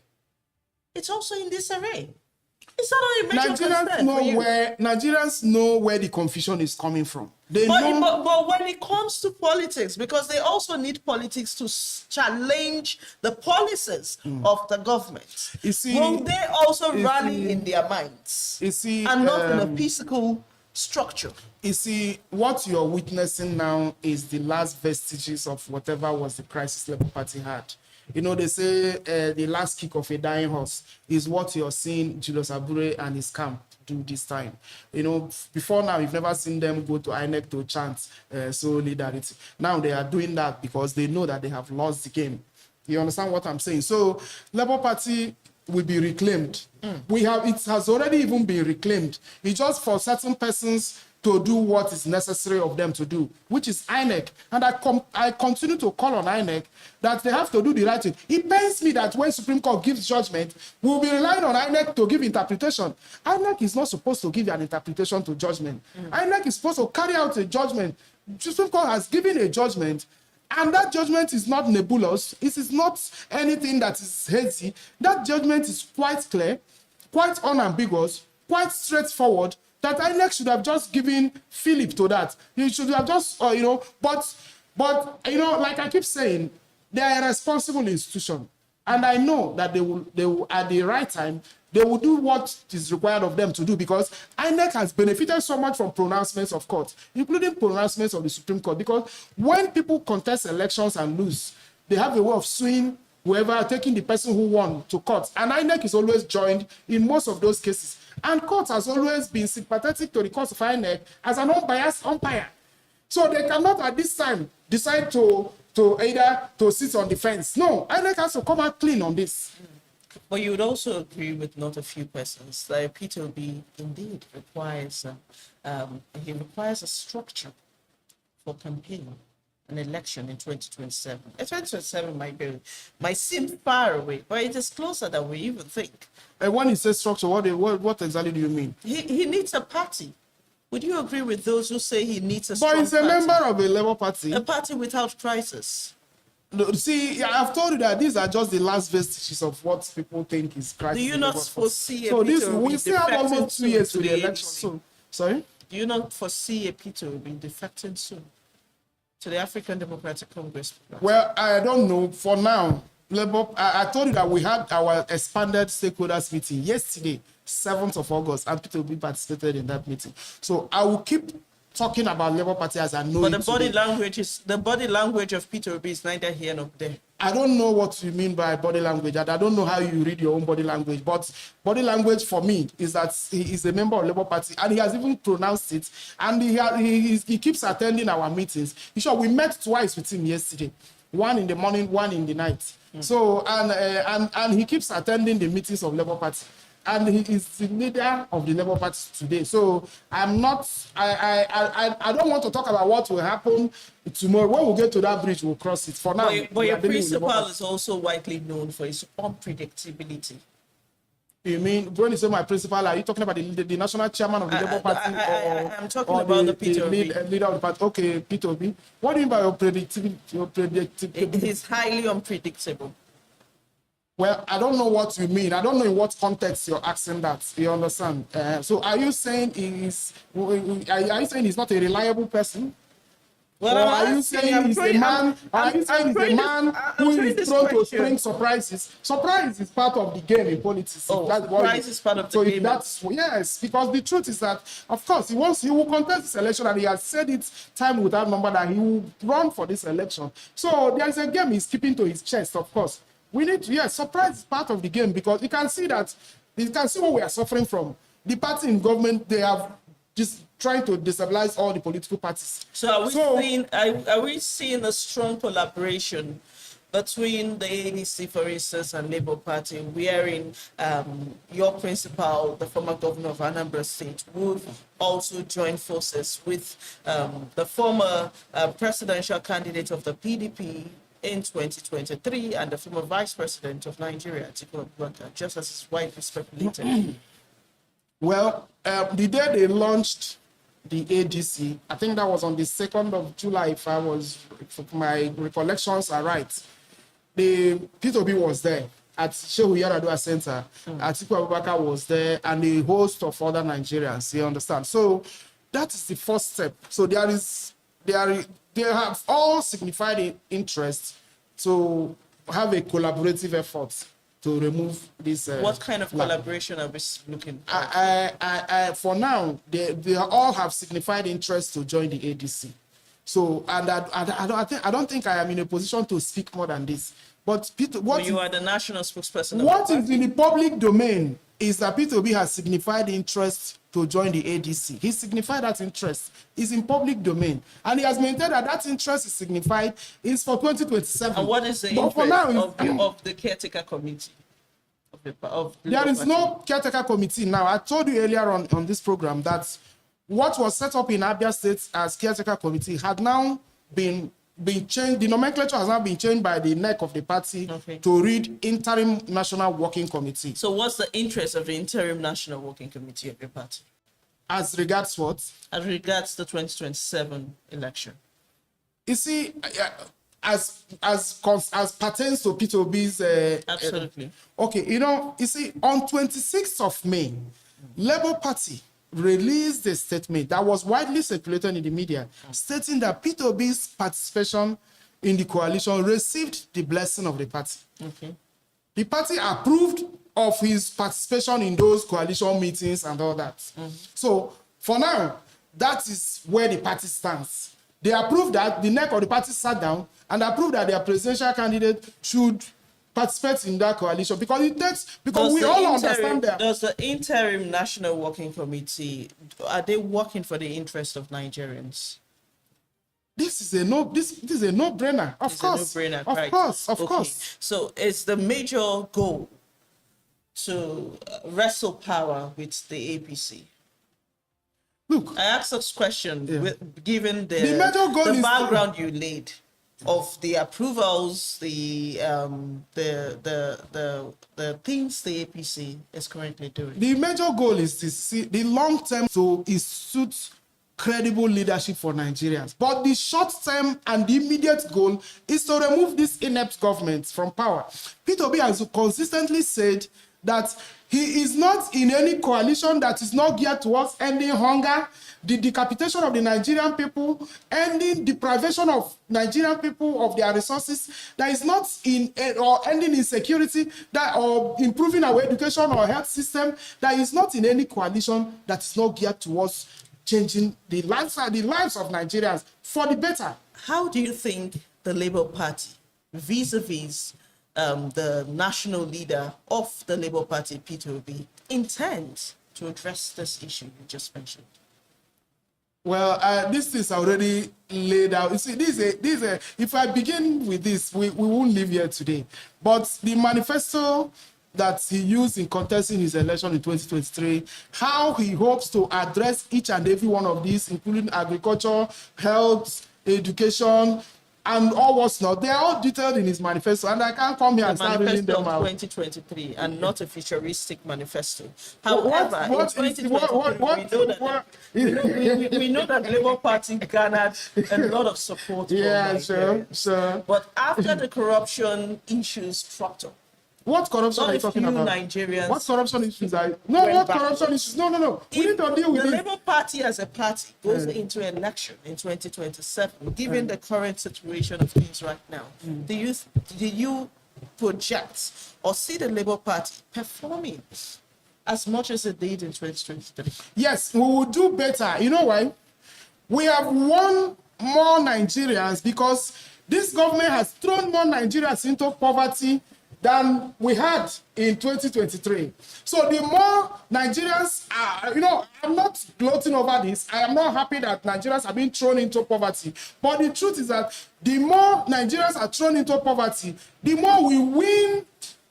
it's also in disarray. Is that not a major concern for you? Nigerians know where the confusion is coming from. But when it comes to politics, because they also need politics to challenge the policies of the government, will they also rally in their minds and not in a physical structure? You see, what you're witnessing now is the last vestiges of whatever was the crisis Labour Party had. They say the last kick of a dying horse is what you're seeing Julius Abure and his camp do this time. Before now, you've never seen them go to INEC to chant solidarity. Now they are doing that because they know that they have lost the game. You understand what I'm saying? So Labour Party will be reclaimed. It has already even been reclaimed. It's just for certain persons to do what is necessary of them to do, which is INEC. And I continue to call on INEC that they have to do the right thing. It pains me that when Supreme Court gives judgment, we'll be relying on INEC to give interpretation. INEC is not supposed to give an interpretation to judgment. INEC is supposed to carry out a judgment. Supreme Court has given a judgment, and that judgment is not nebulous. It is not anything that is hazy. That judgment is quite clear, quite unambiguous, quite straightforward, that INEC should have just given Philip to that. You should have just, but like I keep saying, they are a responsible institution. And I know that they will at the right time, they will do what is required of them to do, because INEC has benefited so much from pronouncements of court, including pronouncements of the Supreme Court, because when people contest elections and lose, they have a way of suing whoever, taking the person who won to court. And INEC is always joined in most of those cases. And court has always been sympathetic to the cause of INEC as an unbiased umpire. So they cannot at this time decide to either to sit on the fence. No, INEC has to come out clean on this. But you would also agree with not a few persons that Peter Obi indeed requires a structure for campaign an election in 2027. 2027 might seem far away, but it is closer than we even think. And when you say structure, what exactly do you mean? He needs a party. Would you agree with those who say he needs a strong party? But he's a member of a Labour Party. A party without crisis. See, I've told you that these are just the last vestiges of what people think is crisis. Do you not foresee a so this we still have almost 2 years to the election. So, sorry? Do you not foresee a Peter Obi defecting soon to the African Democratic Congress? Well, I don't know. For now, I told you that we had our expanded stakeholders meeting yesterday, 7th of August, and Peter Obi participated in that meeting. So I will keep talking about Labour Party as I know it. But the body language of Peter Obi is neither here nor there. I don't know what you mean by body language. I don't know how you read your own body language, but body language for me is that he is a member of Labour Party, and he has even pronounced it, and he keeps attending our meetings. We met twice with him yesterday, one in the morning, one in the night. So and he keeps attending the meetings of Labour Party. and he is the leader of the Labour Party today. So I'm not, I don't want to talk about what will happen tomorrow. When we get to that bridge, we'll cross it. For now, But we your are dealing with Labour principal Party. is also widely known for its unpredictability. You mean, when you say my principal, are you talking about the national chairman of the Labour Party? I'm talking about the Peter Obi. leader of the party? Okay, Peter Obi. What do you mean by your predictability? It is highly unpredictable. Well, I don't know what you mean. I don't know in what context you're asking that. You understand? So are you saying he's not a reliable person? Well, Or I'm are you asking, saying I'm he's a throwing- man? I'm- Are you saying I'm he's a throwing man this- I'm who throwing is this prone to question. bring surprises? Surprise is part of the game in politics. if Oh, that's what surprise is part of the so if game. that's yes, because the truth is that, of course, he will contest this election, and he has said it time without number that he will run for this election. So there is a game he's keeping to his chest. Of course, we need to, yes, surprise is part of the game, because you can see what we are suffering from. The party in government, they have just trying to destabilize all the political parties. So are we seeing a strong collaboration between the ADC, for instance, and Labour Party, wherein your principal, the former governor of Anambra State, would also join forces with the former presidential candidate of the PDP in 2023 and the former vice president of Nigeria, Atiku Abubakar, just as is widely speculated? Well, the day they launched the ADC, I think that was on the 2nd of July, if my recollections are right. The P2B was there at Shehu Yaradua Center. Atiku Abubakar was there, and a host of other Nigerians, you understand? So that is the first step. So they have all signified interest to have a collaborative effort to remove this. What kind of collaboration are we looking at? For now, they all have signified interest to join the ADC. So, and I don't think I am in a position to speak more than this. But Peter, you are the national spokesperson. What is in the public domain is that Peter Obi has signified interest to join the ADC. He signified that interest. It's in public domain. And he has maintained that interest is signified is for 2027. And what is the but interest for now, of the caretaker committee? There is no caretaker committee now. I told you earlier on this program that what was set up in Abia State as caretaker committee had now been changed. The nomenclature has now been changed by the neck of the party to read Interim National Working Committee. So what's the interest of the Interim National Working Committee of your party? As regards what? As regards the 2027 election. You see, as pertains to Peter Obi's... Absolutely. Okay, you see, on 26th of May, Labour Party released a statement that was widely circulated in the media, stating that Peter Obi's participation in the coalition received the blessing of the party. Okay. The party approved of his participation in those coalition meetings and all that. So, for now, that is where the party stands. They approved that, the neck of the party sat down and approved that their presidential candidate should participate in that coalition, because we all understand that. Does the Interim National Working Committee, are they working for the interest of Nigerians? This is a no-brainer. Of course. Of course. So it's the major goal to wrestle power with the APC. Look, I asked this question given the major goal is background you laid of the approvals, the things the APC is currently doing. The major goal is to see the long term, so it suits credible leadership for Nigerians. But the short term and the immediate goal is to remove this inept government from power. Peter Obi has consistently said that he is not in any coalition that is not geared towards ending hunger, the decapitation of the Nigerian people, ending deprivation of Nigerian people of their resources, that is not in or ending insecurity, or improving our education or health system, that is not in any coalition that is not geared towards changing the lives of Nigerians for the better. How do you think the Labour Party, vis-a-vis the national leader of the Labour Party, Peter Obi, intends to address this issue you just mentioned? Well, this is already laid out. You see, if I begin with this, we won't leave here today. But the manifesto that he used in contesting his election in 2023, how he hopes to address each and every one of these, including agriculture, health, education, and all what's not. They are all detailed in his manifesto, and I can't come here and start reading them out. 2023 and not a futuristic manifesto. What- However, what in is- 2023, we know that the Labour Party garnered a lot of support from Yeah, sure, Nigerians. sure. But after the corruption issues cropped up, What corruption not are a you talking few about? Nigerians What corruption issues are you? No, went what backwards. corruption issues? No. We need to deal with the it. Labour Party as a party goes into election in 2027, given the current situation of things right now, do you project or see the Labour Party performing as much as it did in 2023? Yes, we will do better. You know why? We have won more Nigerians because this government has thrown more Nigerians into poverty than we had in 2023. So the more Nigerians are, I'm not gloating over this. I am not happy that Nigerians are being thrown into poverty. But the truth is that the more Nigerians are thrown into poverty, the more we win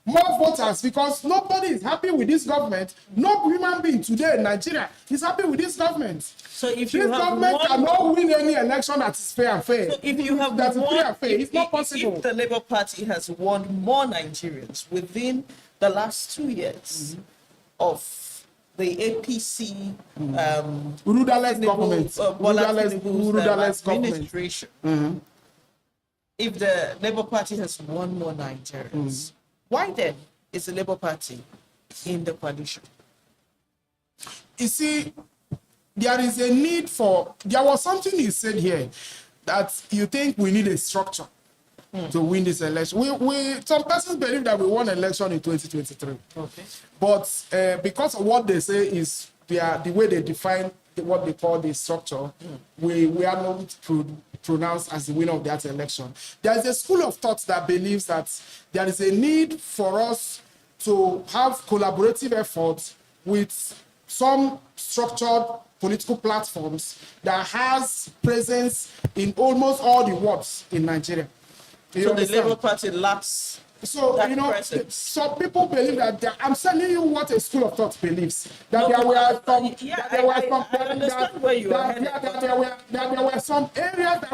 more voters, because nobody is happy with this government. No human being today in Nigeria is happy with this government. So if This you have government won, cannot win any election that is fair and fair. so if you have That's won, fair and fair. It's not if possible. the Labour Party has won more Nigerians within the last 2 years of the APC Rudderless government. Rudderless government. administration. If the Labour Party has won more Nigerians, why then is the Labour Party in the coalition? You see, there is a need for, there was something you said here that you think we need a structure to win this election. Some persons believe that we won election in 2023. Okay. But because of what they say is the way they define what they call the structure, we are not pronounced as the winner of that election. There is a school of thought that believes that there is a need for us to have collaborative efforts with some structured political platforms that has presence in almost all the wards in Nigeria. You So understand? the Labour Party lacks So, that presence. some people believe that I'm telling you what a school of thought believes. That No, there were some, yeah, that there were some, I understand where you are headed, that there were some areas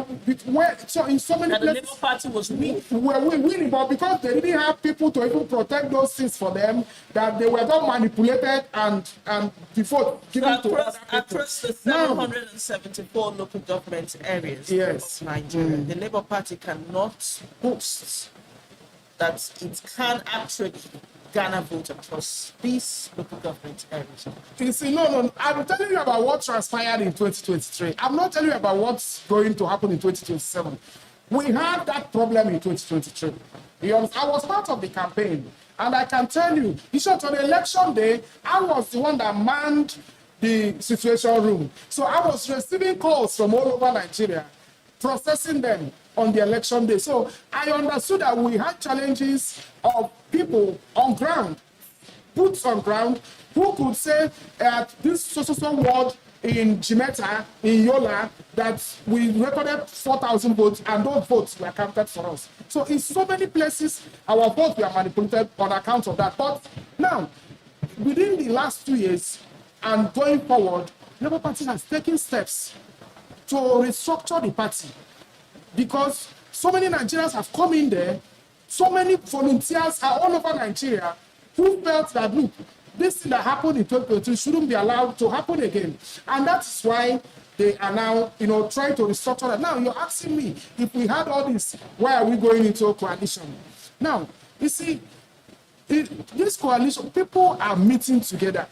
so in so many and the places Labour Party was weak. were winning, but because they didn't have people to even protect those things for them, that they were not manipulated and before given to other people. Across the Now, 774 local government areas Yes. of Nigeria, the Labour Party cannot boast that it can actually garner vote across these local government areas. you see, no, I'm telling you about what transpired in 2023. I'm not telling you about what's going to happen in 2027. We had that problem in 2023. I was part of the campaign, and I can tell you, on election day, I was the one that manned the situation room. So I was receiving calls from all over Nigeria, processing them on the election day. So I understood that we had challenges of people on ground, boots on ground, who could say at this so ward in Jimeta, in Yola, that we recorded 4,000 votes and those votes were counted for us. So in so many places, our votes were manipulated on account of that. But now, within the last 2 years and going forward, Labour Party has taken steps to restructure the party, because so many Nigerians have come in there, so many volunteers are all over Nigeria who felt that, look, this thing that happened in 2022 shouldn't be allowed to happen again. And that's why they are now, trying to restructure that. Now, you're asking me, if we had all this, why are we going into a coalition? Now, you see, this coalition, people are meeting together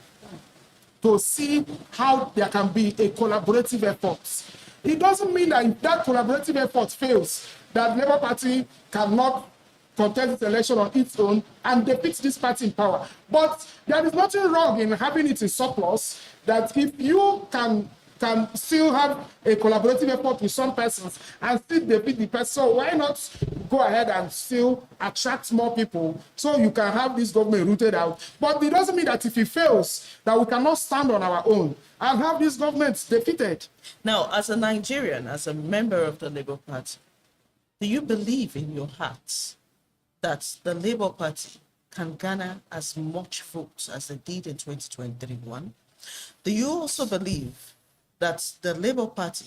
to see how there can be a collaborative effort. It doesn't mean that if that collaborative effort fails, that Labour Party cannot contest this election on its own and defeat this party in power. But there is nothing wrong in having it in surplus, that if you can still have a collaborative effort with some persons and still defeat the person, so why not go ahead and still attract more people so you can have this government rooted out? But it doesn't mean that if it fails, that we cannot stand on our own and have this government defeated. Now, as a Nigerian, as a member of the Labour Party, do you believe in your heart that the Labour Party can garner as much votes as they did in 2021? Do you also believe that the Labour Party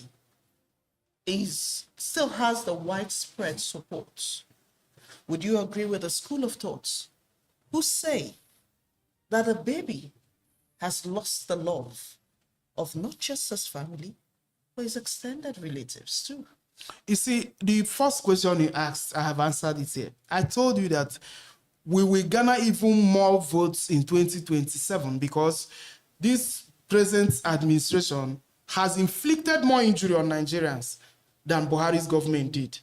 still has the widespread support? Would you agree with the school of thought who say that the baby has lost the love of not just his family, but his extended relatives too? You see, the first question you asked, I have answered it here. I told you that we will garner even more votes in 2027 because this present administration has inflicted more injury on Nigerians than Buhari's government did.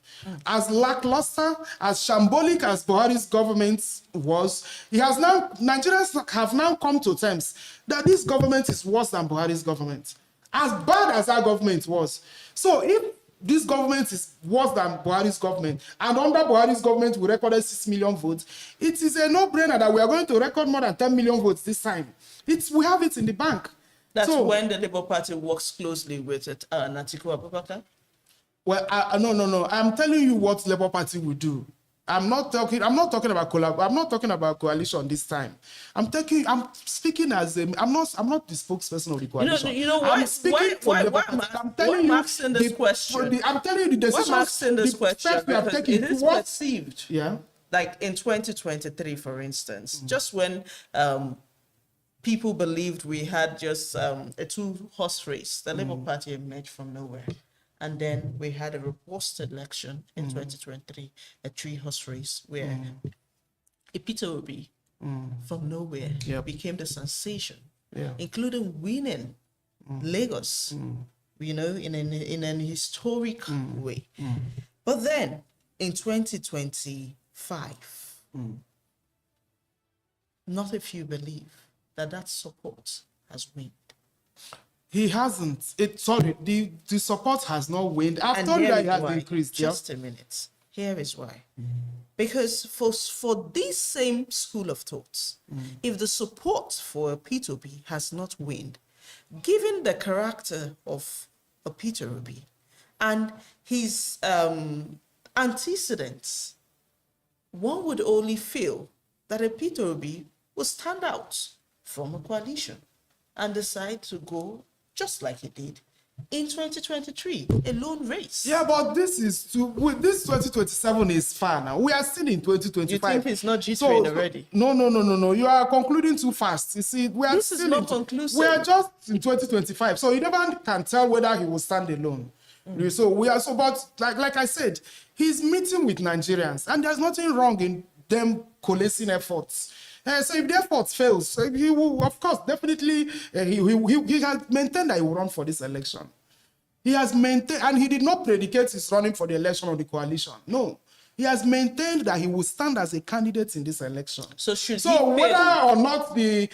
As lackluster, as shambolic as Buhari's government was, Nigerians have now come to terms that this government is worse than Buhari's government. As bad as our government was. So if this government is worse than Buhari's government, and under Buhari's government we recorded 6 million votes, it is a no-brainer that we are going to record more than 10 million votes this time. We have it in the bank. That's when the Labour Party works closely with Atiku Abubakar? Well, no. I'm telling you what Labour Party will do. I'm not talking about collab. I'm not talking about coalition this time. I'm speaking as I'm not the spokesperson of the coalition. You know why? I'm speaking for Labour Party. I'm telling you this question. I'm telling you the decisions. Why I'm asking this question? Because it is perceived. Yeah. Like in 2023, for instance, just when people believed we had just a 2-horse race, the Labour Party emerged from nowhere. And then we had a robust election in 2023, a 3-horse race where Peter Obi from nowhere became the sensation, including winning Lagos, in an historic way. But then in 2025, not a few believe that support has waned. He hasn't. The support has not waned. I've told you that it has increased. Just a minute. Here is why. Because for this same school of thoughts, if the support for Peter Obi has not waned, given the character of Peter Obi and his antecedents, one would only feel that a Peter Obi will stand out from a coalition and decide to go just like he did in 2023, a lone race. Yeah, but this 2027 is far now. We are still in 2025. You think it's not G-train already? No. You are concluding too fast. You see, This is not conclusive. We are just in 2025, so you never can tell whether he will stand alone. But like I said, he's meeting with Nigerians, and there's nothing wrong in them coalescing efforts. So if the effort fails, he will, of course, definitely, he has maintained that he will run for this election. He has maintained, and he did not predicate his running for the election of the coalition. No. He has maintained that he will stand as a candidate in this election. Whether or not the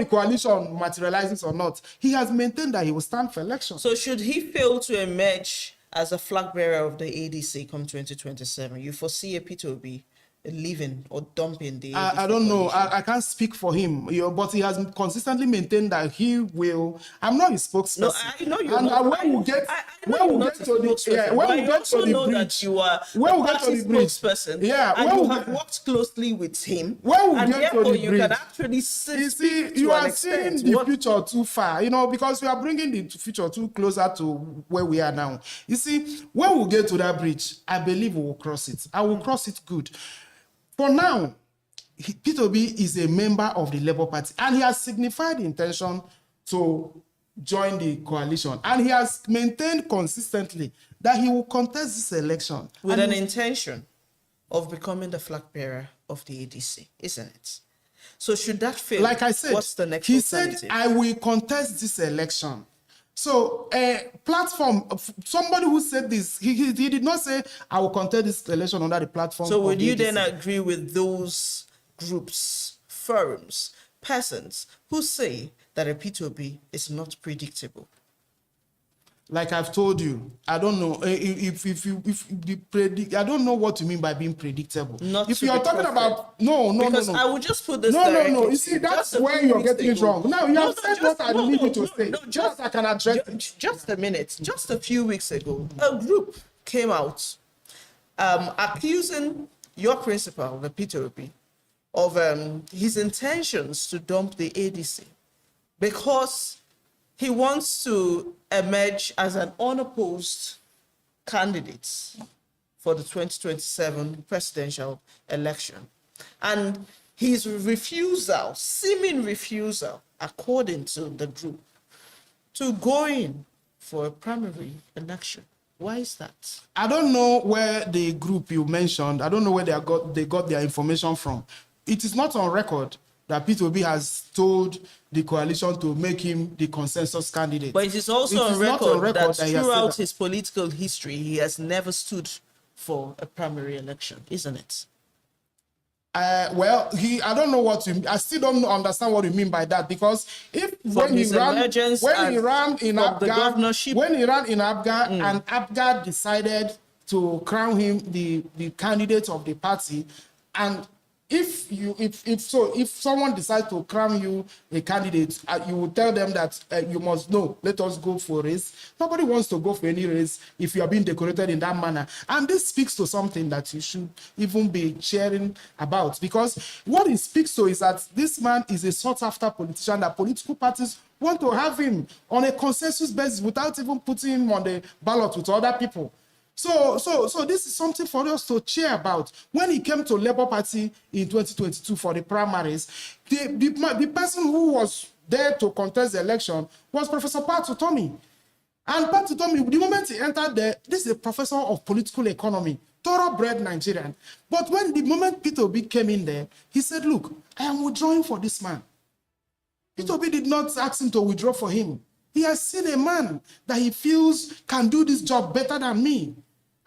coalition materializes or not, he has maintained that he will stand for election. So should he fail to emerge as a flag bearer of the ADC come 2027, you foresee a Peter Obi leaving or dumping the ADC? I don't know. I can't speak for him, but he has consistently maintained that he will. I'm not his spokesperson. No, I know you're not. When we get to the bridge, you have worked closely with him. When we and get to the bridge, you can actually see you are seeing the future too far, because we are bringing the future too closer to where we are now. You see, when we get to that bridge, I believe we will cross it. I will cross it good. For now, Peter Obi is a member of the Labour Party, and he has signified the intention to join the coalition, and he has maintained consistently that he will contest this election with an intention of becoming the flag bearer of the ADC, isn't it? So should that fail, like I said, what's the next alternative? He said, I will contest this election. So a platform, somebody who said this, he did not say, I will contest this election under the platform. So would you then agree with those groups, firms, persons who say that a P2B is not predictable? Like I've told you, I don't know if the predict. I don't know what you mean by being predictable. Not if you are talking about no. I will just put this. No. You see, that's where you're getting it wrong. Now you have said what I need you to say. Just I can address it. Just a minute. Just a few weeks ago, a group came out accusing your principal, the P2B, of his intentions to dump the ADC because he wants to emerge as an unopposed candidate for the 2027 presidential election. And his refusal, seeming refusal, according to the group, to go in for a primary election. Why is that? I don't know where the group you mentioned, I don't know where they got their information from. It is not on record that P2B has told the coalition to make him the consensus candidate. But it is also on not record that he has said throughout that. his political history, he has never stood for a primary election, isn't it? Well, I don't know what I still don't understand what you mean by that, because when he ran in Abga and Abga decided to crown him the candidate of the party, and if someone decides to crown you a candidate, you will tell them that you must know, let us go for a race. Nobody wants to go for any race if you are being decorated in that manner. And this speaks to something that you should even be cheering about, because what it speaks to is that this man is a sought-after politician, that political parties want to have him on a consensus basis without even putting him on the ballot with other people. So this is something for us to cheer about. When he came to Labour Party in 2022 for the primaries, the person who was there to contest the election was Professor Pat Utomi. And Pat Utomi, the moment he entered there, this is a professor of political economy, thoroughbred Nigerian. But when the moment Peter Obi came in there, he said, look, I am withdrawing for this man. Peter Obi did not ask him to withdraw for him. He has seen a man that he feels can do this job better than me,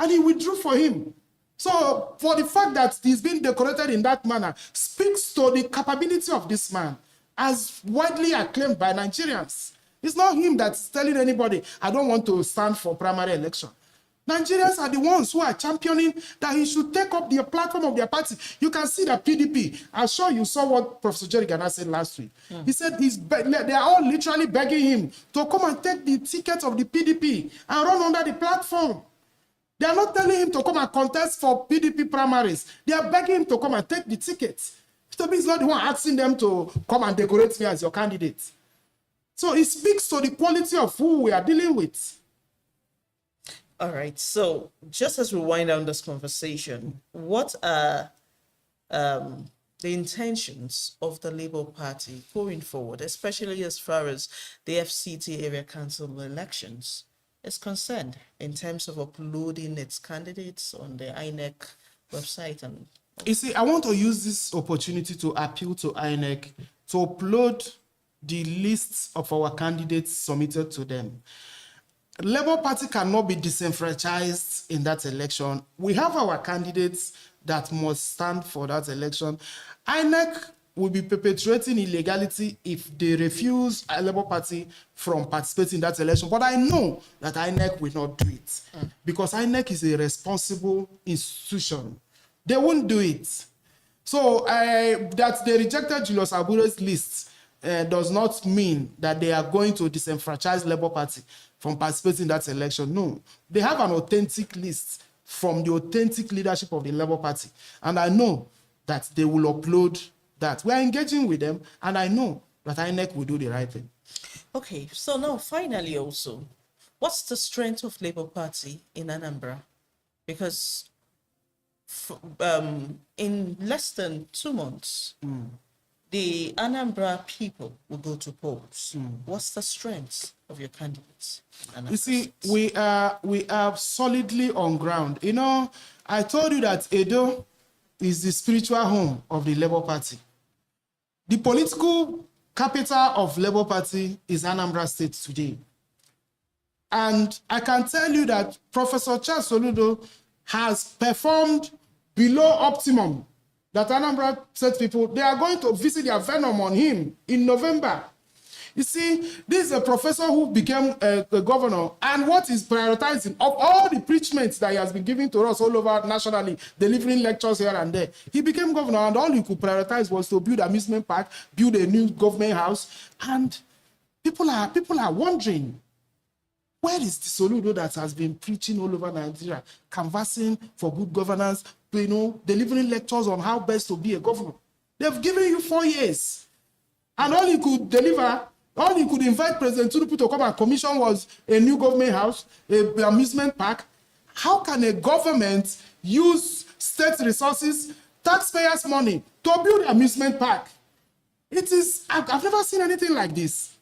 and he withdrew for him. So for the fact that he's been decorated in that manner speaks to the capability of this man, as widely acclaimed by Nigerians. It's not him that's telling anybody, I don't want to stand for primary election. Nigerians are the ones who are championing that he should take up the platform of their party. You can see that PDP, I'm sure you saw what Professor Jerry Gana said last week. He said they are all literally begging him to come and take the ticket of the PDP and run under the platform. They are not telling him to come and contest for PDP primaries. They are begging him to come and take the ticket. PDP is not the one asking them to come and decorate me as your candidate. So it speaks to the quality of who we are dealing with. All right. So just as we wind down this conversation, what are the intentions of the Labour Party going forward, especially as far as the FCT area council elections is concerned, in terms of uploading its candidates on the INEC website? And you see, I want to use this opportunity to appeal to INEC to upload the lists of our candidates submitted to them. Labour Party cannot be disenfranchised in that election. We have our candidates that must stand for that election. INEC will be perpetuating illegality if they refuse a Labour Party from participating in that election. But I know that INEC will not do it because INEC is a responsible institution. They won't do it. So that they rejected Julius Abure's list does not mean that they are going to disenfranchise Labour Party from participating in that election. No, they have an authentic list from the authentic leadership of the Labour Party. And I know that they will upload that. We are engaging with them, and I know that INEC will do the right thing. okay, so now finally also, what's the strength of Labour Party in Anambra? Because in less than 2 months, the Anambra people will go to polls. What's the strength of your candidates? You see, we are solidly on ground. You know, I told you that Edo is the spiritual home of the Labour Party. The political capital of Labour Party is Anambra State today. And I can tell you that Professor Charles Soludo has performed below optimum. That Anambra State people, they are going to visit their venom on him in November. You see, this is a professor who became a governor, and what is prioritizing of all the preachments that he has been giving to us all over nationally, delivering lectures here and there, he became governor, and all he could prioritize was to build amusement park, build a new government house, and people are wondering, where is the Soludo that has been preaching all over Nigeria, canvassing for good governance, you know, delivering lectures on how best to be a governor? They've given you 4 years. And all you could deliver, all you could invite President Tinubu to come and commission was a new government house, an amusement park. How can a government use state resources, taxpayers' money to build an amusement park? It is, I've never seen anything like this.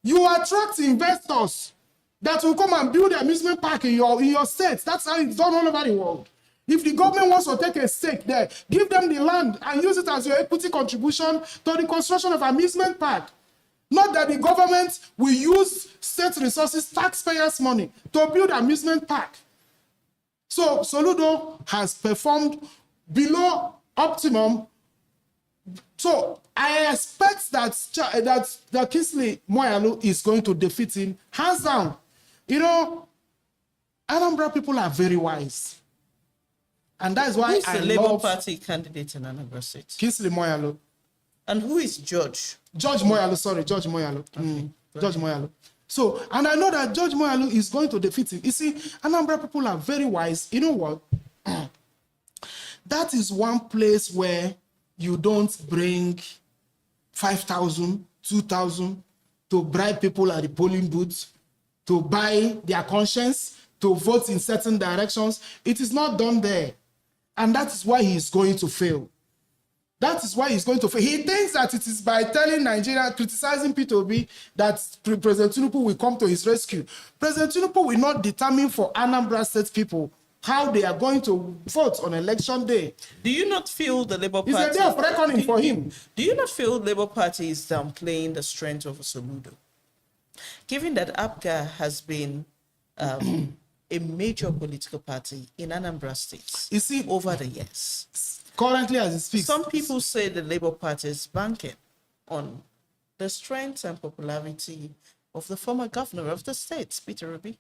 You attract investors that will come and build an amusement park in your state. That's how it's done all over the world. If the government wants to take a stake there, give them the land and use it as your equity contribution to the construction of amusement park. Not that the government will use state resources, taxpayers' money to build amusement park. So Soludo has performed below optimum. So I expect that Kingsley Moyalu is going to defeat him hands down. You know, Anambra people are very wise. And that's why Who's I the Labour love Party candidate in Anambra State? Kingsley Moyalu. And who is George? George Moyalu, sorry, George Moyalu. George Moyalu. So, and I know that George Moyalu is going to defeat him. You see, Anambra people are very wise. You know what? That is one place where you don't bring 5,000, 2,000 to bribe people at the polling booth, to buy their conscience, to vote in certain directions. It is not done there. And that is why he is going to fail. That is why he's going to fail. He thinks that it is by telling Nigeria, criticizing P2B, that President Tinubu will come to his rescue. President Tinubu will not determine for Anambra State people how they are going to vote on election day. Do you not feel the Labour Party... It's a day of reckoning for him. Do you not feel Labour Party is downplaying the strength of Soludo? Given that APGA has been a major political party in Anambra State You see, over the years. Currently, as it speaks, Some people say the Labour Party is banking on the strength and popularity of the former governor of the state, Peter Obi.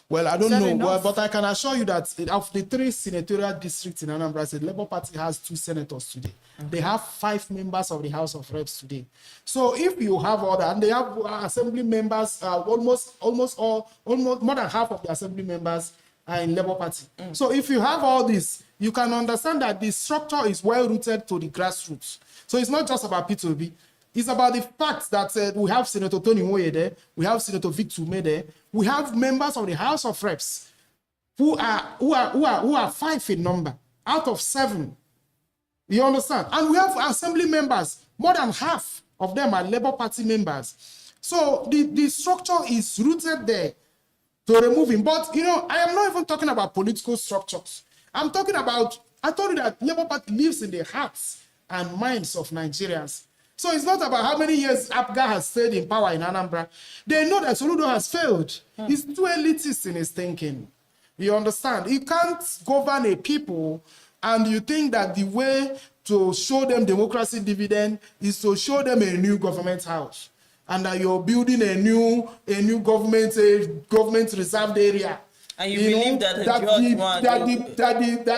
well, I don't that know, enough? but I can assure you that of the 3 senatorial districts in Anambra State, the Labour Party has 2 senators today. They have 5 members of the House of Reps today. So if you have all that, and they have assembly members, almost more than half of the assembly members are in Labour Party. So if you have all this, you can understand that the structure is well rooted to the grassroots. So it's not just about P2B. It's about the fact that we have Senator Tony Nwoye there, we have Senator Victor Ume there, we have members of the House of Reps who are 5 in number out of 7. You understand? And we have assembly members, more than half of them are Labour Party members. So the structure is rooted there to remove him. But, you know, I am not even talking about political structures. I'm talking about, I told you that Labour Party lives in the hearts and minds of Nigerians. So it's not about how many years APGA has stayed in power in Anambra. They know that Soludo has failed. He's too elitist in his thinking. You understand? You can't govern a people and you think that the way to show them democracy dividend is to show them a new government house. And that you're building a new government reserved area. And you believe that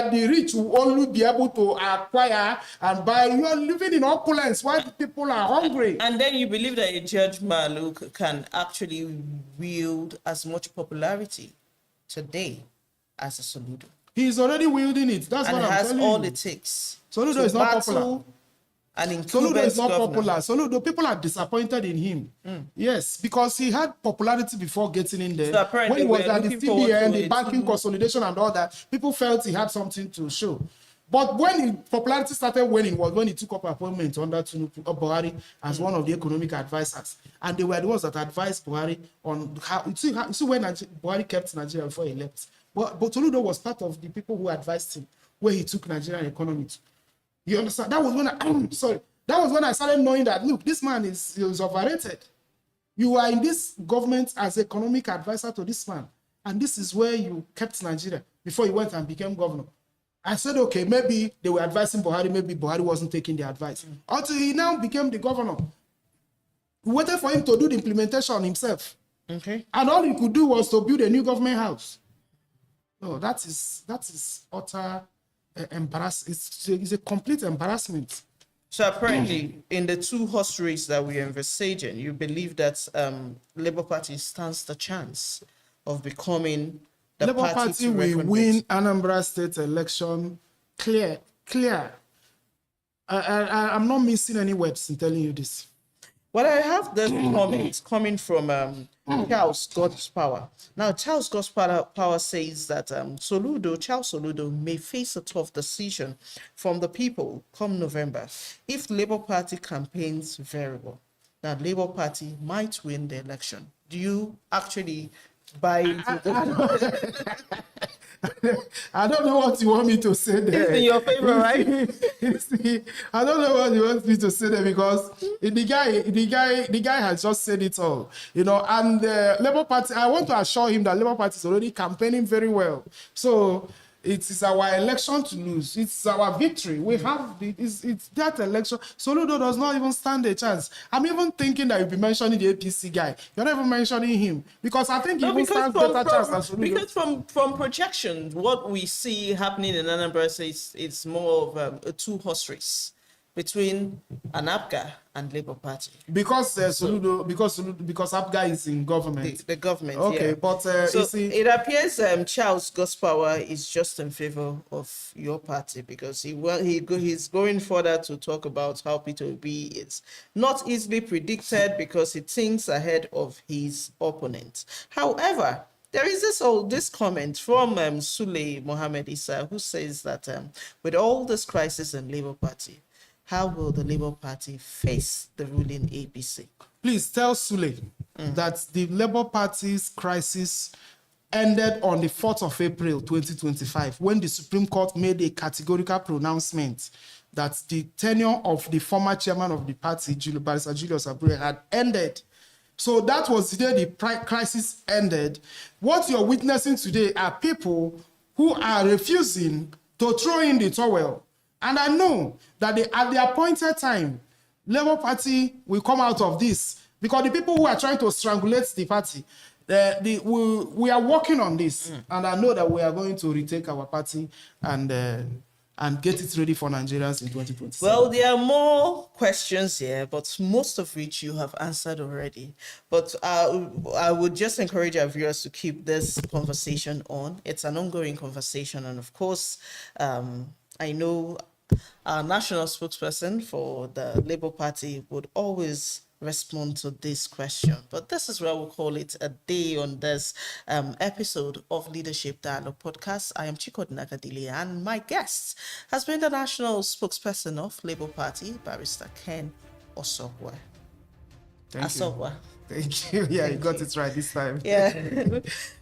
the rich will only be able to acquire and buy. You are living in opulence while the people are hungry. And then you believe that a Judge Maluk can actually wield as much popularity today as a Soludo. He's already wielding it. That's what I'm telling you. And has all it takes. Soludo is not popular. Soludo is not popular. Soludo, people are disappointed in him. Yes, because he had popularity before getting in there. So apparently when he was at the CBN, the banking consolidation and all that, people felt he had something to show. But when his popularity started winning was when he took up appointment under Buhari as one of the economic advisors. And they were the ones that advised Buhari on how, you see when Buhari kept Nigeria before he left. But Soludo was part of the people who advised him where he took Nigerian economy to. You understand? That was when that was when I started knowing that, look, this man is overrated. You are in this government as economic advisor to this man. And this is where you kept Nigeria before you went and became governor. I said, okay, maybe they were advising Buhari, maybe Buhari wasn't taking the advice. Until he now became the governor. We waited for him to do the implementation himself. Okay. And all he could do was to build a new government house. No, that is utter embarrassment. It's a complete embarrassment. So apparently, in the 2 horse race that we are envisaging, you believe that Labour Party stands the chance of becoming the Labour Party will win Anambra State election clear. I'm not missing any words in telling you this. Well, I have this comment coming from Charles God's Power. Now, Charles God's Power says that Charles Soludo may face a tough decision from the people come November if Labour Party campaigns very well. Now, Labour Party might win the election. Do you actually buy into I don't know what you want me to say there. It's in your favor, right? I don't know what you want me to say there because the guy has just said it all, you know. And the Labour Party, I want to assure him that Labour Party is already campaigning very well. So it is our election to lose. It's our victory. We have it's that election. Soludo does not even stand a chance. I'm even thinking that you'll be mentioning the APC guy. You're not even mentioning him because I think he even stands better chance than Soludo. Because from projections, what we see happening in Anambra is it's more of a two-horse race between Anambra and Labour Party. Because Soludo, because Abga is in government. The government, okay, yeah. but so you see, it appears Charles Gospower is just in favor of your party because he's going further to talk about how Peter Obi is not easily predicted because he thinks ahead of his opponent. However, there is this comment from Sule Mohammed Issa who says that with all this crisis in Labour Party, how will the Labour Party face the ruling APC? Please tell Sule that the Labour Party's crisis ended on the 4th of April 2025 when the Supreme Court made a categorical pronouncement that the tenure of the former chairman of the party, Barrister Julius Abure, had ended. So that was the day the crisis ended. What you're witnessing today are people who are refusing to throw in the towel. And I know that at the appointed time, Labour Party will come out of this because the people who are trying to strangulate the party, we are working on this. And I know that we are going to retake our party and get it ready for Nigerians in 2027. Well, there are more questions here, but most of which you have answered already. But I would just encourage our viewers to keep this conversation on. It's an ongoing conversation. And of course, I know our national spokesperson for the Labour Party would always respond to this question. But this is where we'll call it a day on this episode of Leadership Dialogue Podcast. I am Chikot Nagadili, and my guest has been the national spokesperson of Labour Party, Barrister Ken Asogwa. Asogwa. Thank you. Yeah, you got it right this time. Yeah.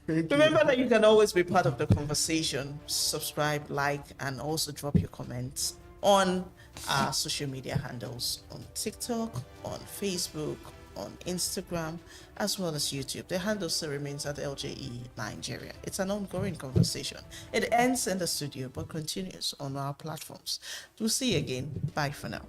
Remember that you can always be part of the conversation. Subscribe, like, and also drop your comments on our social media handles on TikTok, on Facebook, on Instagram, as well as YouTube. The handle still remains at LJE Nigeria. It's an ongoing conversation. It ends in the studio but continues on our platforms. We'll see you again. Bye for now.